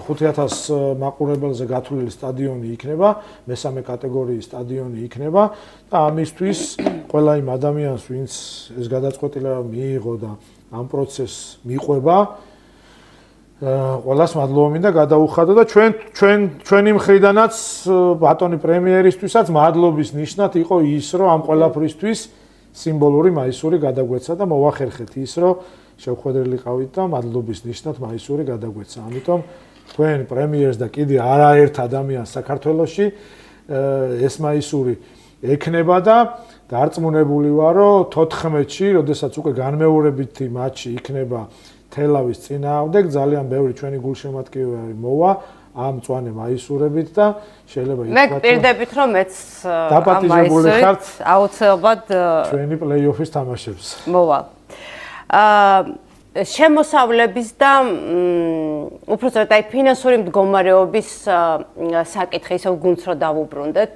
5000 მაყურებელზე გათვლილი სტადიონი იქნება, მესამე კატეგორიის სტადიონი იქნება და ამისთვის ყველა იმ ადამიანს, ვინც ეს გადაწყვეტილება მიიღო და ამ პროცესს მიყვება, ყველას მადლობა მინდა გადაუხადო და ჩვენი მხრიდანაც ბატონი პრემიერისთვისაც მადლობის ნიშნად იყო ის, რომ ამ ყველაფრისთვის სიმბოლური მაისური გადაგვეცა და მოვახერხეთ ის, რომ შევხვედრილი ყავით და მადლობის ნიშნად მაისური გადაგვეცა. ამიტომ თქვენ პრემიერს და კიდე არაერთ ადამიანს საქართველოში ეს მაისური ექნება და დარწმუნებული ვარ, რომ 14-ში, როდესაც უკვე განმეორებითი მატჩი იქნება თელავის წინააღმდეგ, ძალიან ბევრი ჩვენი გულშემატკივარი მოვა ამ მწვანე მაისურებით და შეიძლება ითქვას, მე პირდებით რომ მეც დაპატიჟებული ხართ აუცილებლად ჩვენი პლეი-ოფის თამაშებს. მოვალ. შემოსავლების და უბრალოდ აი ფინანსური მდგომარეობის საკითხი ისევ გუნდს რო დავუბრუნდეთ,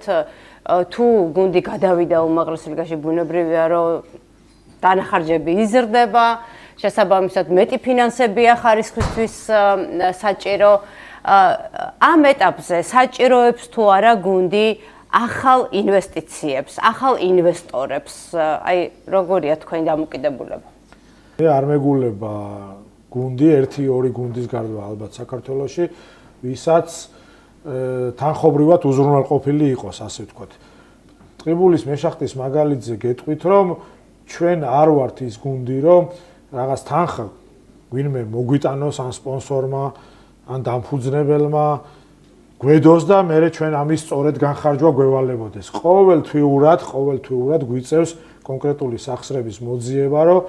თუ გუნდი გადავიდა უმაღლეს ლიგაში, ბუნებრივია, რომ დანახარჯები იზრდება, შესაბამისად მეტი ფინანსებია ხარისხისთვის საჭირო. ამ ეტაპზე საჭიროებს თუ არა გუნდი ახალ ინვესტიციებს, ახალ ინვესტორებს, აი როგორია თქვენი დამოკიდებულება? არ მეგულება გუნდი, 1-2 გუნდის გარდა ალბათ საქართველოში, ვისაც თანხობრივად უზრუნველყოფილი იყოს, ასე ვთქვათ. ტყიბულის მეშახტის მაგალითზე გეტყვით, რომ ჩვენ არ ვართ ის გუნდი, რომ რაღაც თანხა ვინმე მოგვიტანოს ან სპონსორმა, ან დამფუძნებელმა გვედოს და მე ჩვენ ამის სწორედ განხარჯვა გვევალებოდეს. ყოველთვიურად გვიწევს კონკრეტული სახსრების მოძიება, რომ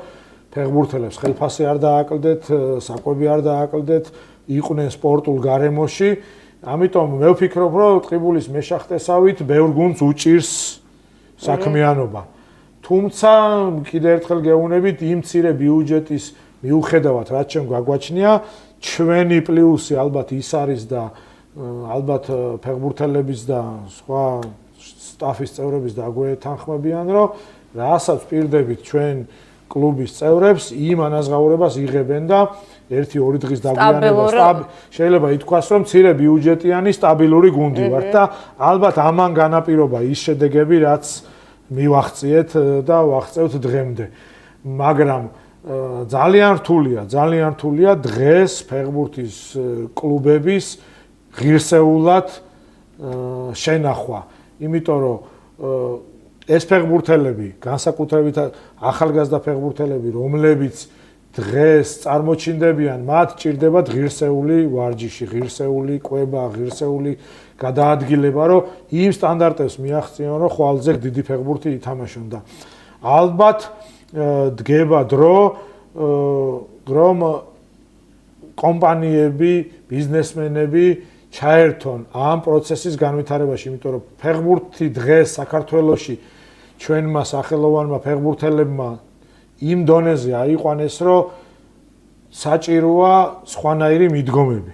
ფეხბურთელებს ხელფასი არ დააკლდეთ, საკვები არ დააკლდეთ, იყვნენ სპორტულ გარემოში. ამიტომ მე ვფიქრობ, რომ ტყიბულის მეშახტესავით ბევრ გუნდს უჭირს საქმიანობა. თუმცა კიდევ ერთხელ გეუბნებით, იმ მცირე ბიუჯეტის მიუხედავად, რაც ჩვენ გვაგვაჩნია, ჩვენი პლუსი ალბათ ის არის და ალბათ ფეხბურთელების და სხვა სტაფის წევრების დაგვეთანხმებიან, რომ რასაც პირდებით ჩვენ კლუბის წევრებს იმ ანაზღაურებას იღებენ და 1-2 დღის დაგვიანება შეიძლება ითქვას, რომ მცირე ბიუჯეტიანი სტაბილური გუნდი ვართ და ალბათ ამან განაპირობა ის შედეგები, რაც მივახციეთ და ვახწევთ დღემდე. მაგრამ ძალიან რთულია დღეს ფეხბურთის კლუბების ღირსეულად შენახვა. იმიტომ რომ ეს ფეხბურთელები, განსაკუთრებით ახალგაზრდა ფეხბურთელები, რომლებიც დღეს წარმოჩინდებიან, მათ ჭირდებათ ღირსეული ვარჯიში, ღირსეული კვება, ღირსეული გადაადგილება, რომ იმ სტანდარტებს მიაღწიონ, რომ ხვალზე დიდი ფეხბურთი ითამაშონ და ალბათ დგება დრო, რომ კომპანიები, ბიზნესმენები ჩაერთონ ამ პროცესის განვითარებაში, იმიტომ რომ ფეხბურთი დღეს საქართველოში ჩვენმა სახელოვანმა ფეხბურთელებმა იმ დონეზე აიყვანეს, რომ საჭიროა სხვანაირი მიდგომები.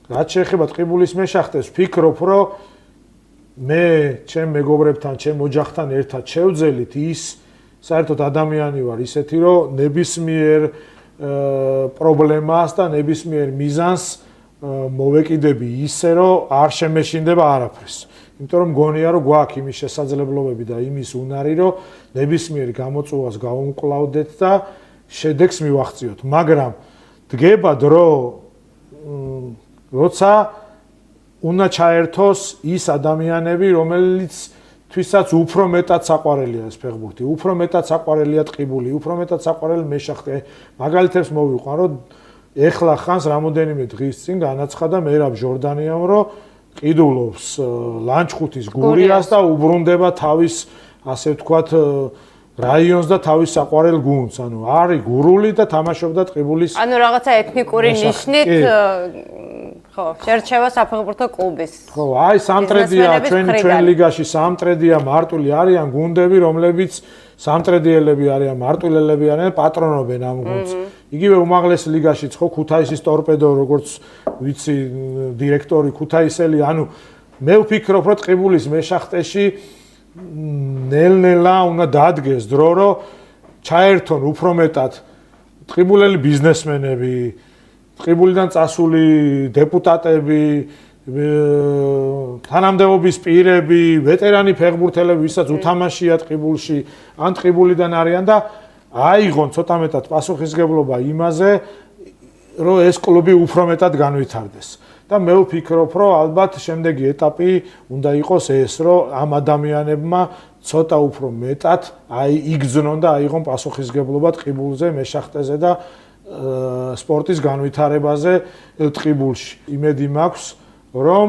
რაც შეეხება ტყიბულის მეშახტეს, ვფიქრობ, რომ მე ჩემ მეგობრებთან, ჩემ ოჯახთან ერთად შევძელით ის საერთოდ ადამიანი ვარ ისეთი, რომ ნებისმიერ პრობლემას და ნებისმიერ მიზანს მოვეკიდები ისე, რომ არ შემეშინდება არაფერს. იმიტომ რომ მგონია, რომ გვაქვს იმის შესაძლებლობები და იმის უნარი, რომ ნებისმიერ გამოწვევას გავუმკლავდეთ და შედეგს მივახციოთ. მაგრამ დგება დრო, როცა უნდა ჩაერთოს ის ადამიანები, რომელიცთვისაც უფრო მეტად საყვარელია ეს ფეხბურთი, უფრო მეტად საყვარელია ტყიბული, უფრო მეტად საყვარელი მეშახტე. მაგალითებს მოვიყვან, რომ ეხლა ხანს რამოდენიმე დღის წინ განაცხადა მერაბ ჟორდანიამ, რომ ყიდულობს ლანჩხუთის გურიას და უბრუნდება თავის, ასე ვთქვათ, რაიონს და თავის საყვარელ გუნდს. ანუ არის გურული და თამაშობდა ტყიბულის. ანუ რაღაცა ეთნიკური ნიშნით ხო, შერჩევა საფეხბურთო კლუბის. ხო, აი სამტრედია ჩვენ ლიგაში სამტრედია მარტვილი არიან გუნდები, რომლებიც სამტრედიელები არიან, მარტვილელები არიან, პატრონობენ ამ გუნდს. იგივე უმაღლეს ლიგაშიც ხო ქუთაისის ტორპედო, როგორც ვიცი დირექტორი ქუთაისელი, ანუ მე ვფიქრობ, რომ ტყიბულის მეშახტეში ნელ-ნელა უნდა დადგეს დრო, რომ ჩაერთონ უფრო მეტად ტყიბულელი ბიზნესმენები, ტყიბულიდან წასული დეპუტატები, თანამდებობის პირები, ვეტერანი ფეხბურთელები, ვისაც უთამაშია ტყიბულში, ან ტყიბულიდან არიან და აიღონ ცოტა მეტად პასუხისმგებლობა იმაზე, რომ ეს კლუბი უფრო მეტად განვითარდეს. და მე ვფიქრობ, რომ ალბათ შემდეგი ეტაპი უნდა იყოს ეს, რომ ამ ადამიანებმა ცოტა უფრო მეტად იგრძნონ და აიღონ პასუხისმგებლობა ტყიბულზე, მეშახტეზე და სპორტის განვითარებაზე ტყიბულში. იმედი მაქვს, რომ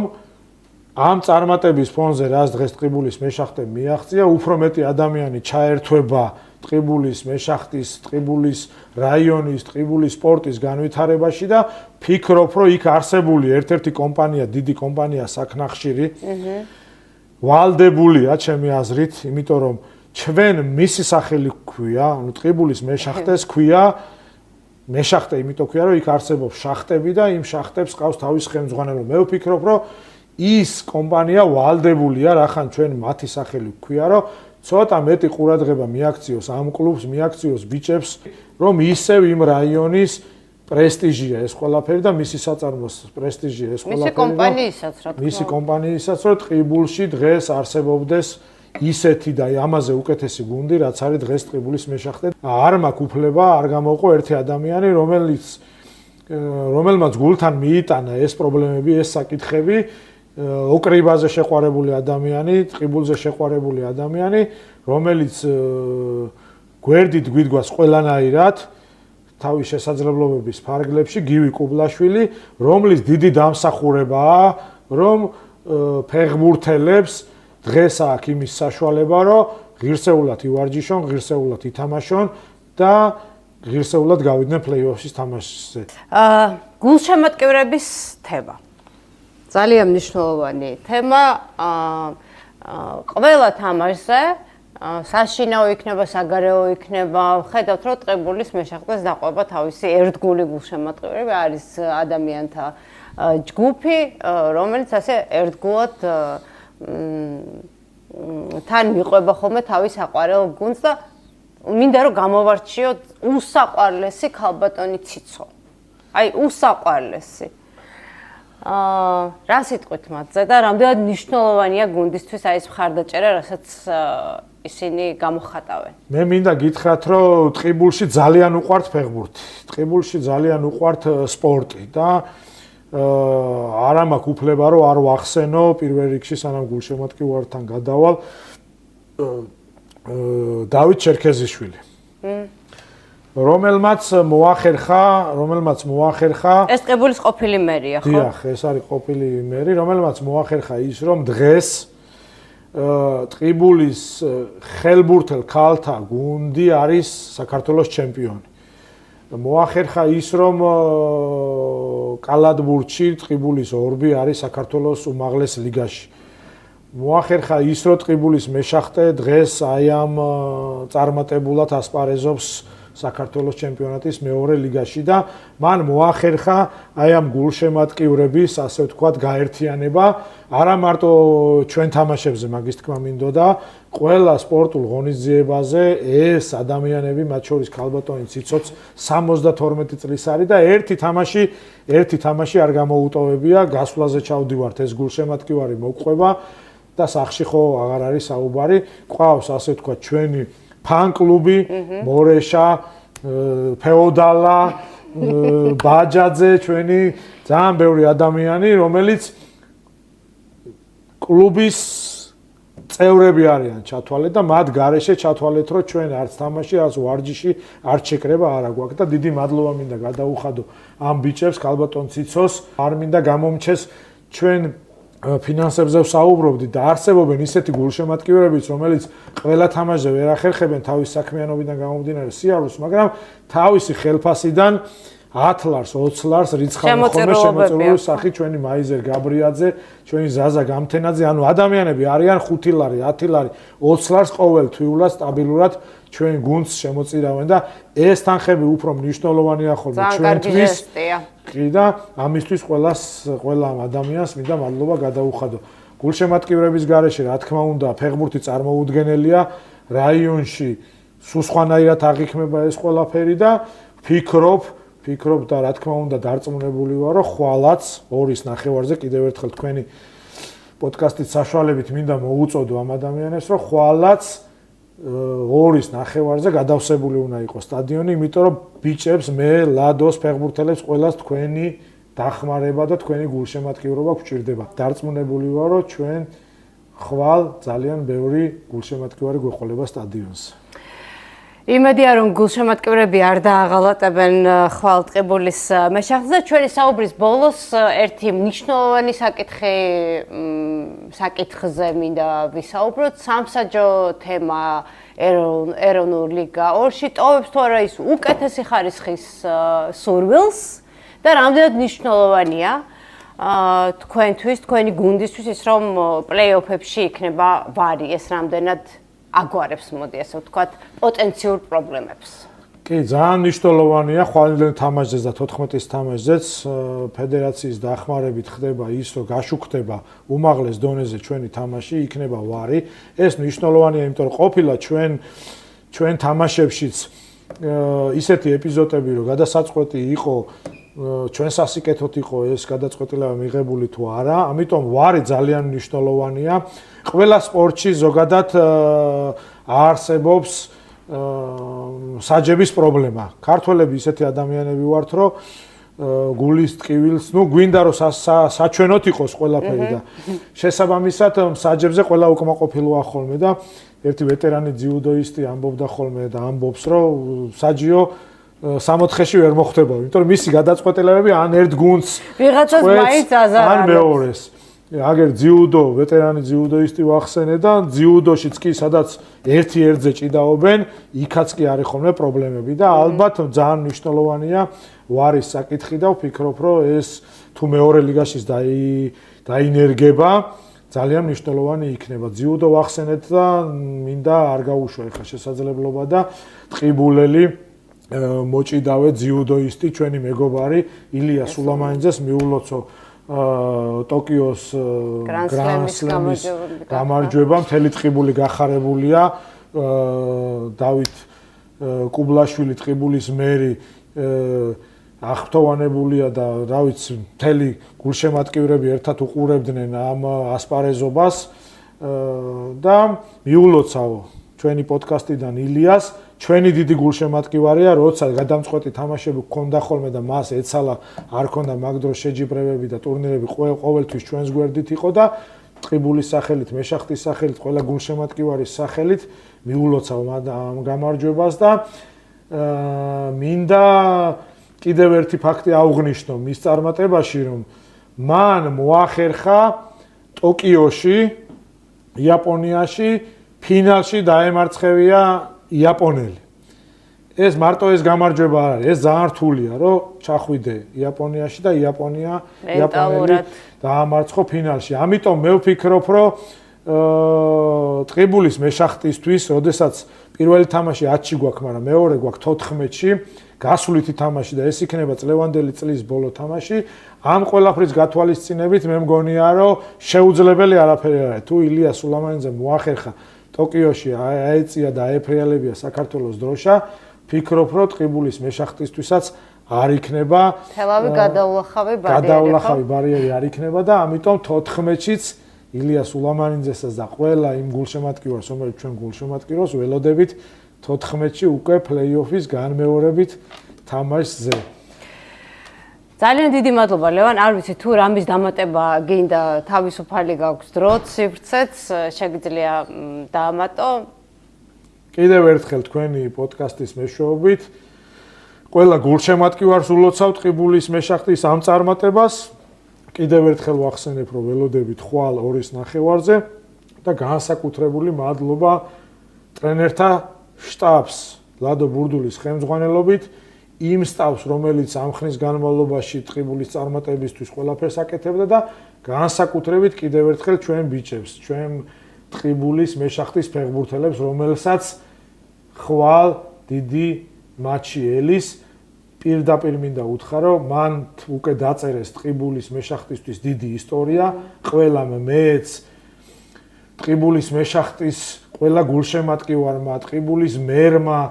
ამ წარმატების ფონზე, რაც დღეს ტყიბულის მეშახტემ მიაღწია, უფრო მეტი ადამიანი ჩაერთვება ტყიბულის მეშახტის, ტყიბულის რაიონის, ტყიბულის სპორტის განვითარებაში და ფიქრობ, რომ იქ არსებული ერთ-ერთი კომპანია, დიდი კომპანია საქნახშირი, ვალდებულია ჩემი აზრით, იმიტომ რომ ჩვენ მისი სახელი გვქვია, ანუ ტყიბულის მეშახტეს გვქვია, მეშახტე იმიტომ ქვია, რომ იქ არსებობს შახტები და იმ შახტებს ყავს თავის ხელმძღვანელობა. მე ვფიქრობ, რომ ის კომპანია ვალდებულია, რახან ჩვენ მათი სახელი გვქვია, რომ ცოტა მეტი ყურადღება მიაქციოს ამ კლუბს, მიაქციოს ბიჭებს, რომ ისევ იმ რაიონის პრესტიჟია ეს ყველაფერი და მისი საწარმოს პრესტიჟია ეს ყველაფერი. მისი კომპანიისაც რა თქმა უნდა. მისი კომპანიისაც რომ ტყიბულში დღეს არსებობდეს ისეთი და ამაზე უკეთესი გუნდი, რაც არის დღეს ტყიბულის მეშახტე. არ მაქვს უფლება, არ გამოვყო ერთი ადამიანი, რომელმაც გულთან მიიტანა ეს პრობლემები, ეს საკითხები, ოკრიბაზე შეყვარებული ადამიანი, ტყიბულზე შეყვარებული ადამიანი, რომელიც გვერდით გვიდგას ყველანაირად თავის შესაძლებლობების ფარგლებში, გივი კუბლაშვილი, რომლის დიდი დამსახურებაა, რომ ფეხბურთელებს დღეს აქვს იმის საშუალება, რომ ღირსეულად ივარჯიშონ, ღირსეულად ითამაშონ და ღირსეულად გავიდნენ პლეი-ოფის თამაშზე. გულშემატკივრების თემა. ძალიან მნიშვნელოვანი თემა. ყველა თამაშზე საშინაო იქნება, საგარეო იქნება, ხედავთ, რომ ტყიბულის მეშახტეს დაყვება თავისი ერთგული გულშემატკივრები არის ადამიანთა ჯგუფი, რომელიც ასე ერთგულად თან მიყვება ხოლმე თავის აყვარელ გუნდს და მინდა რომ გამოვარჩიოთ უსაყვარლესი ქალბატონი ციცო. აი უსაყვარლესი. რა სიტყვით მათზე და რამდენად მნიშვნელოვანია გუნდისთვის აი ეს მხარდაჭერა, რასაც ისინი გამოხატავენ. მე მინდა გითხრათ, რომ ტყიბულში ძალიან უყვართ ფეხბურთი. ტყიბულში ძალიან უყვართ სპორტი და არა მაქვს უფლება რომ არ ვახსენო პირველ რიგში სანამ გულშემატკივართან გადავალ დავით ჩერქეზიშვილი. რომელმაც მოახერხა ეს ტყიბულის ყოფილი მერია, ხო? დიახ, ეს არის ყოფილი მერი, რომელმაც მოახერხა ის, რომ დღეს ტყიბულის ხელბურთელ ქალთა გუნდი არის საქართველოს ჩემპიონი. მოახერხა ის, რომ კალათბურთში ტყიბულის ორბი არის საქართველოს უმაღლეს ლიგაში. მოახერხა ის, რომ ტყიბულის მეშახტე დღეს აი ამ წარმატებულად ასპარეზობს საქართველოს ჩემპიონატის მეორე ლიგაში და მან მოახერხა აი ამ გულშემატკივრების, ასე ვთქვათ, გაერთიანება, არა მარტო ჩვენ თამაშებზე, მაგის თქმა მინდოდა, ყველა სპორტულ ღონისძიებაზე ეს ადამიანები, მათ შორის ქალბატონი ციცოც 72 წლის არის და ერთი თამაში არ გამოუტოვებია, გასვლაზე ჩავდივართ, ეს გულშემატკივარი მოგყვება და სახში ხო აღარ არის საუბარი, ყავს ასე ვთქვათ ჩვენი ფან-კლუბი, მორეშა, ფეოდალა, ბაჯაძე, ჩვენი ძალიან ბევრი ადამიანი, რომელიც კლუბის წევრები არიან ჩათვალეთ და მათ გარეშე ჩათვალეთ, რომ ჩვენ არც თამაში, არც ვარჯიში არ შეკრება არა გვაქვს და დიდი მადლობა მინდა გადაუხადო ამ ბიჭებს, ქალბატონ ციცოს, არ მინდა გამომჩეს ჩვენ ფინანსებზე ვსაუბრობდით და არსებობენ ისეთი გულშემატკივრებიც, რომელიც ყველა თამაშზე ვერ ახერხებენ თავის საქმიანობიდან გამომდინარე სიარულს, მაგრამ თავისი ხელფასიდან 10 ლარს, 20 ლარს რიცხავენ ხოლმე შემოწირულის სახით ჩვენი მაიზერ გაბრიაძე, ჩვენი ზაზა გამთენაძე, ანუ ადამიანები არიან 5 ლარი, 10 ლარი, 20 ლარს ყოველ თვიულად სტაბილურად ჩვენ გუნდს შემოწირავენ და ეს თანხები უფრო მნიშვნელოვანია ხოლმე ჩვენთვის. კი და ამისთვის ყველა ადამიანს მინდა მადლობა გადაუხადო. გულშემატკივრების გარეშე, რა თქმა უნდა, ფეხბურთი წარმოუდგენელია რაიონში, სულ სხვანაირად აღიქმება ეს ყველაფერი და ფიქრობ და რა თქმა უნდა დარწმუნებული ვარ, რომ ხვალაც 2-ის ნახევარზე კიდევ ერთხელ თქვენი პოდკასტის საშუალებით მინდა მოუწოდო ამ ადამიანებს, რომ ხვალაც 2-ის ნახევარზე გადავსებული უნდა იყოს სტადიონი, იმიტომ რომ ბიჭებს, მე, ლადოს, ფეხბურთელებს ყველას თქვენი დახმარება და თქვენი გულშემატკივრობა გვჭირდება. დარწმუნებული ვარ, რომ ჩვენ ხვალ ძალიან ბევრი გულშემატკივარი გვეყოლება სტადიონზე. იმედია რომ გულშემატკივრები არ დააღალატებენ ხვალ ტყიბულის მეშახტზე. ჩვენი საუბრის ბოლოს ერთი მნიშვნელოვანი საკითხზე მინდა ვისაუბროთ. სამსაჯო თემა ეროვნული ლიგა 2-ში ტოვებს თუ არა ის უკეთესი ხარისხის სურვილს და რამდენად მნიშვნელოვანია თქვენთვის, თქვენი გუნდისთვის ის რომ პლეი-ოფებში იქნება ვარი, ეს რამდენად აგვარებს, მოდი ასე ვთქვათ, პოტენციურ პრობლემებს. კი, ძალიან მნიშვნელოვანია ხვალინდელი თამაშზეც და 14-ის თამაშზეც ფედერაციის დახმარებით ხდება ის, რომ გაშუქდება უმაღლეს დონეზე ჩვენი თამაში, იქნება ვარი. ეს მნიშვნელოვანია, იმიტომ რომ ყოფილა ჩვენ თამაშებშიც ისეთი ეპიზოდები, რომ გადასაწყვეტი იყო ჩვენ სასიკეთოდ იყო ეს გადაწყვეტილება მიღებული თუ არა, ამიტომ ვარი ძალიან მნიშვნელოვანია. ყველა სპორტში ზოგადად არსებობს საჯების პრობლემა. ქართველები ისეთი ადამიანები ვართ, რომ გულის ტკივილს, გვინდა რომ საჩვენოთ იყოს ყველაფერი და შესაბამისად საჯებზე ყველა უკმაყოფილოა ხოლმე და ერთი ვეტერანი ძიუდოისტი ამბობდა ხოლმე და ამბობს, რომ საჯიო 64-ში ვერ მოხდება, იმიტომ რომ მისი გადაწყვეტილებები ან ერთ გუნდს ვიღაცას მაინც აზარ ან მეორეს. აგერ ძიუდო, ვეტერანი ძიუდოისტი ვახსენე და ძიუდოშიც კი სადაც ერთ-ერთზე ჭიდაობენ, იქაც კი არის ხოლმე პრობლემები და ალბათ ძალიან მნიშვნელოვანია ვარის საკითხი და ვფიქრობ, რომ ეს თუ მეორე ლიგაშიც დაინერგება, ძალიან მნიშვნელოვანი იქნება. ძიუდო ვახსენეთ და მინდა არ გაუშვა ეხლა შესაძლებლობა და ტყიბულელი მოჭიდავე ძიუდოისტი ჩვენი მეგობარი ილია სულამანიძეს მიულოცო ტოკიოს გრან-სლემის გამარჯვება, მთელი ტყიბული გახარებულია. დავით კუბლაშვილი ტყიბულის მერი აღფრთოვანებულია და რა ვიცი, მთელი გულშემატკივრები ერთად უყურებდნენ ამ ასპარეზობას და მიულოცავ ჩვენი პოდკასტიდან ილიას. ჩვენი დიდი გულშემატკივარია, როცა გადამწყვეტი თამაშები გქონდა ხოლმე და მას ეცალა, არ ქონდა მაგ დროს შეჯიბრებები და ტურნირები ყოველთვის ჩვენს გვერდით იყო და ტყიბულის სახელით, მეშახტის სახელით, ყველა გულშემატკივარის სახელით მიულოცავ ამ გამარჯვებას და მინდა კიდევ ერთი ფაქტი აუღნიშნო მის წარმატებაში, რომ მან მოახერხა ტოკიოში, იაპონიაში ფინალში დაემარცხევია იაპონელი. ეს მარტო ეს გამარჯვება არ არის, ეს ძალიან რთულია, რომ ჩახვიდე იაპონიაში და იაპონელი დაამარცხო ფინალში. ამიტომ მე ვფიქრობ, რომ ტყიბულის მეშახტისთვის, როდესაც პირველი თამაში 10-ში გვაქვს, მაგრამ მეორე გვაქვს 14-ში, გასვლითი თამაში და ეს იქნება წლევანდელი წლის ბოლო თამაში. ამ ყველაფრის გათვალისწინებით მე მგონია, რომ შეუძლებელი არაფერი არ არის. თუ ილია სულამანიძე მოახერხა ტოკიოში აეწია და აეფრიალებია საქართველოს დროშა, ფიქრობ, რომ ტყიბულის მეშახტისთვისაც არ იქნება გადაულახავი ბარიერი არ იქნება და ამიტომ 14-შიც ილია სულამანიძესაც და ყველა იმ გულშემატკივარს, რომელიც ჩვენ გულშემატკივრს ველოდებით 14-ში უკვე პლეი-ოფის განმეორებით თამაშზე. ძალიან დიდი მადლობა ლევან, არ ვიცი თუ რამის დამატება გინდა, თავისუფალი გაქვს დროც, სივრცეც, შეგიძლია დაამატო. კიდევ ერთხელ თქვენი პოდკასტის მეშვეობით ყველა გულშემატკივარს ულოცავ ტყიბულის მეშახტის ამ წარმატებას. კიდევ ერთხელ ვახსენებ, რომ ველოდებით ხვალ 2-ის ნახევარზე და განსაკუთრებული მადლობა ტრენერთა შტაბს ლადო ბურდულის ხელმძღვანელობით, იმ სტაფს, რომელიც ამ ხნის განმავლობაში ტყიბულის წარმატებისთვის ყველაფერს აკეთებდა და განსაკუთრებით კიდევ ერთხელ ჩვენ ბიჭებს, ჩვენ ტყიბულის მეშახტის ფეხბურთელებს, რომელსაც ხვალ დიდი მატჩი ელის. პირდაპირ მინდა უთხრა, რომ მან უკვე დაწერეს ტყიბულის მეშახტისთვის დიდი ისტორია, ყველამ მეც ტყიბულის მეშახტის ყველა გულშემატკივარმა, ტყიბულის მერმა,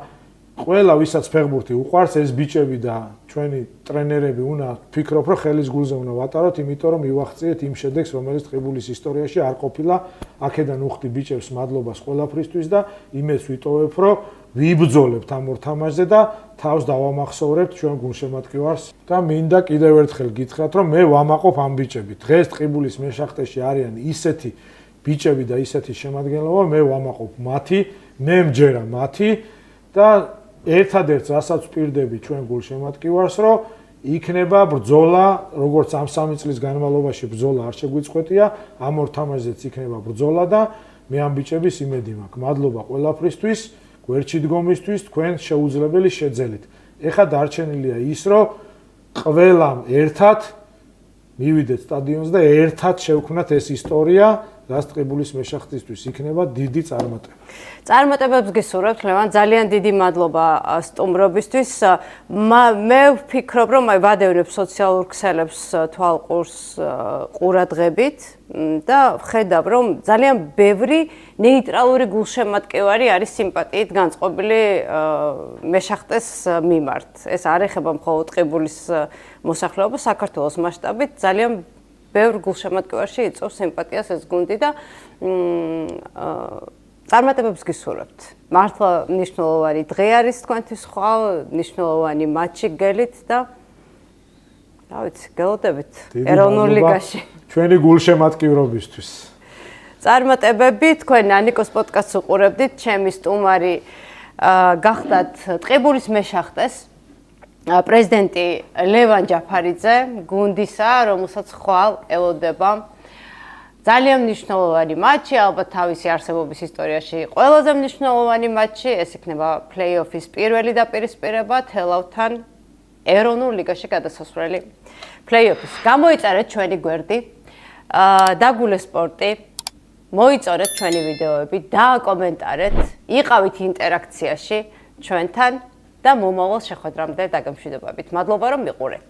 ყველა ვისაც ფეხბურთი უყვარს, ეს ბიჭები და ჩვენი ტრენერები უნდა ფიქრობ, რომ ხელის გულზე უნდა ვატაროთ, იმიტომ რომ მივახციეთ იმ შედეგს, რომელიც ტყიბულის ისტორიაში არ ყოფილა. აქედან უხდი ბიჭებს მადლობას ყველაფრისთვის და იმეც ვიტოვებ, რომ ვიბრძოლებთ ამ ორ თამაშზე და თავს დავამახსოვრებთ ჩვენ გულშემატკივარს და მინდა კიდევ ერთხელ გითხრათ, რომ მე ვამაყობ ამ ბიჭებით. დღეს ტყიბულის მეშახტეში არიან ისეთი ბიჭები და ისეთი შემადგენლობა, მე ვამაყობ მათი, მე მჯერა მათი და ერთადერთს რასაც ვპირდები ჩვენ გულშემატკივარს, რომ იქნება ბრძოლა, როგორც ამ 3 წლის განმავლობაში ბრძოლა არ შეგვიწყვეტია, ამ ორ თამაშზეც იქნება ბრძოლა და მე ამ ბიჭების იმედი მაქვს. მადლობა ყველაფრისთვის, გვერდში დგომისთვის, თქვენ შეუძლებელი შეძელით. ეხლა დარჩენილია ის, რომ ყველამ ერთად მივიდეთ სტადიონს და ერთად შევქმნათ ეს ისტორია, რაც ტყიბულის მეშახტისთვის იქნება დიდი წარმატება. წარმატებებს გისურვებთ, ლევან, ძალიან დიდი მადლობა სტუმრობისთვის. მე ვფიქრობ, რომ ვადევნებ სოციალურ ქსელებს თვალყურს ყურადღებით და ვხედავ, რომ ძალიან ბევრი ნეიტრალური გულშემატკივარი არის სიმპათიით განწყობილი მეშახტეს მიმართ. ეს არ ეხება მხოლოდ ტყიბულის მოსახლეობას, საქართველოს მასშტაბით ძალიან ბევრ გულშემატკივარში იწვევს სიმპათიას ეს გუნდი და წარმატებებს გისურვებთ. მართლა მნიშვნელოვანი დღე არის თქვენთვის ხვალ, მნიშვნელოვანი მატჩი გელით და რა ვიცი, გელოდებით ეროვნულ ლიგაში. ჩვენი გულშემატკივრობისთვის. წარმატებები, თქვენ ნანიკოს პოდკასტს უყურებდით, ჩემი სტუმარი გახდათ ტყიბულის მეშახტეს პრეზიდენტი ლევან ჯაფარიძე, გუნდისა, რომელსაც ხვალ ელოდება ძალიან მნიშვნელოვანი მატჩი, ალბათ თავისი არსებობის ისტორიაში ყველაზე მნიშვნელოვანი მატჩი, ეს იქნება პლეი-ოფის პირველი დაპირისპირება თელავთან ეროვნულ ლიგაში გადასასვლელი პლეი-ოფის. გამოიწერეთ ჩვენი გვერდი, დაგულე სპორტი, მოიწონეთ ჩვენი ვიდეოები, დააკომენტარეთ, იყავით ინტერაქციაში ჩვენთან და მომავალ შეხვედრამდე დაგემშვიდობებით. მადლობა რომ მიყურეთ.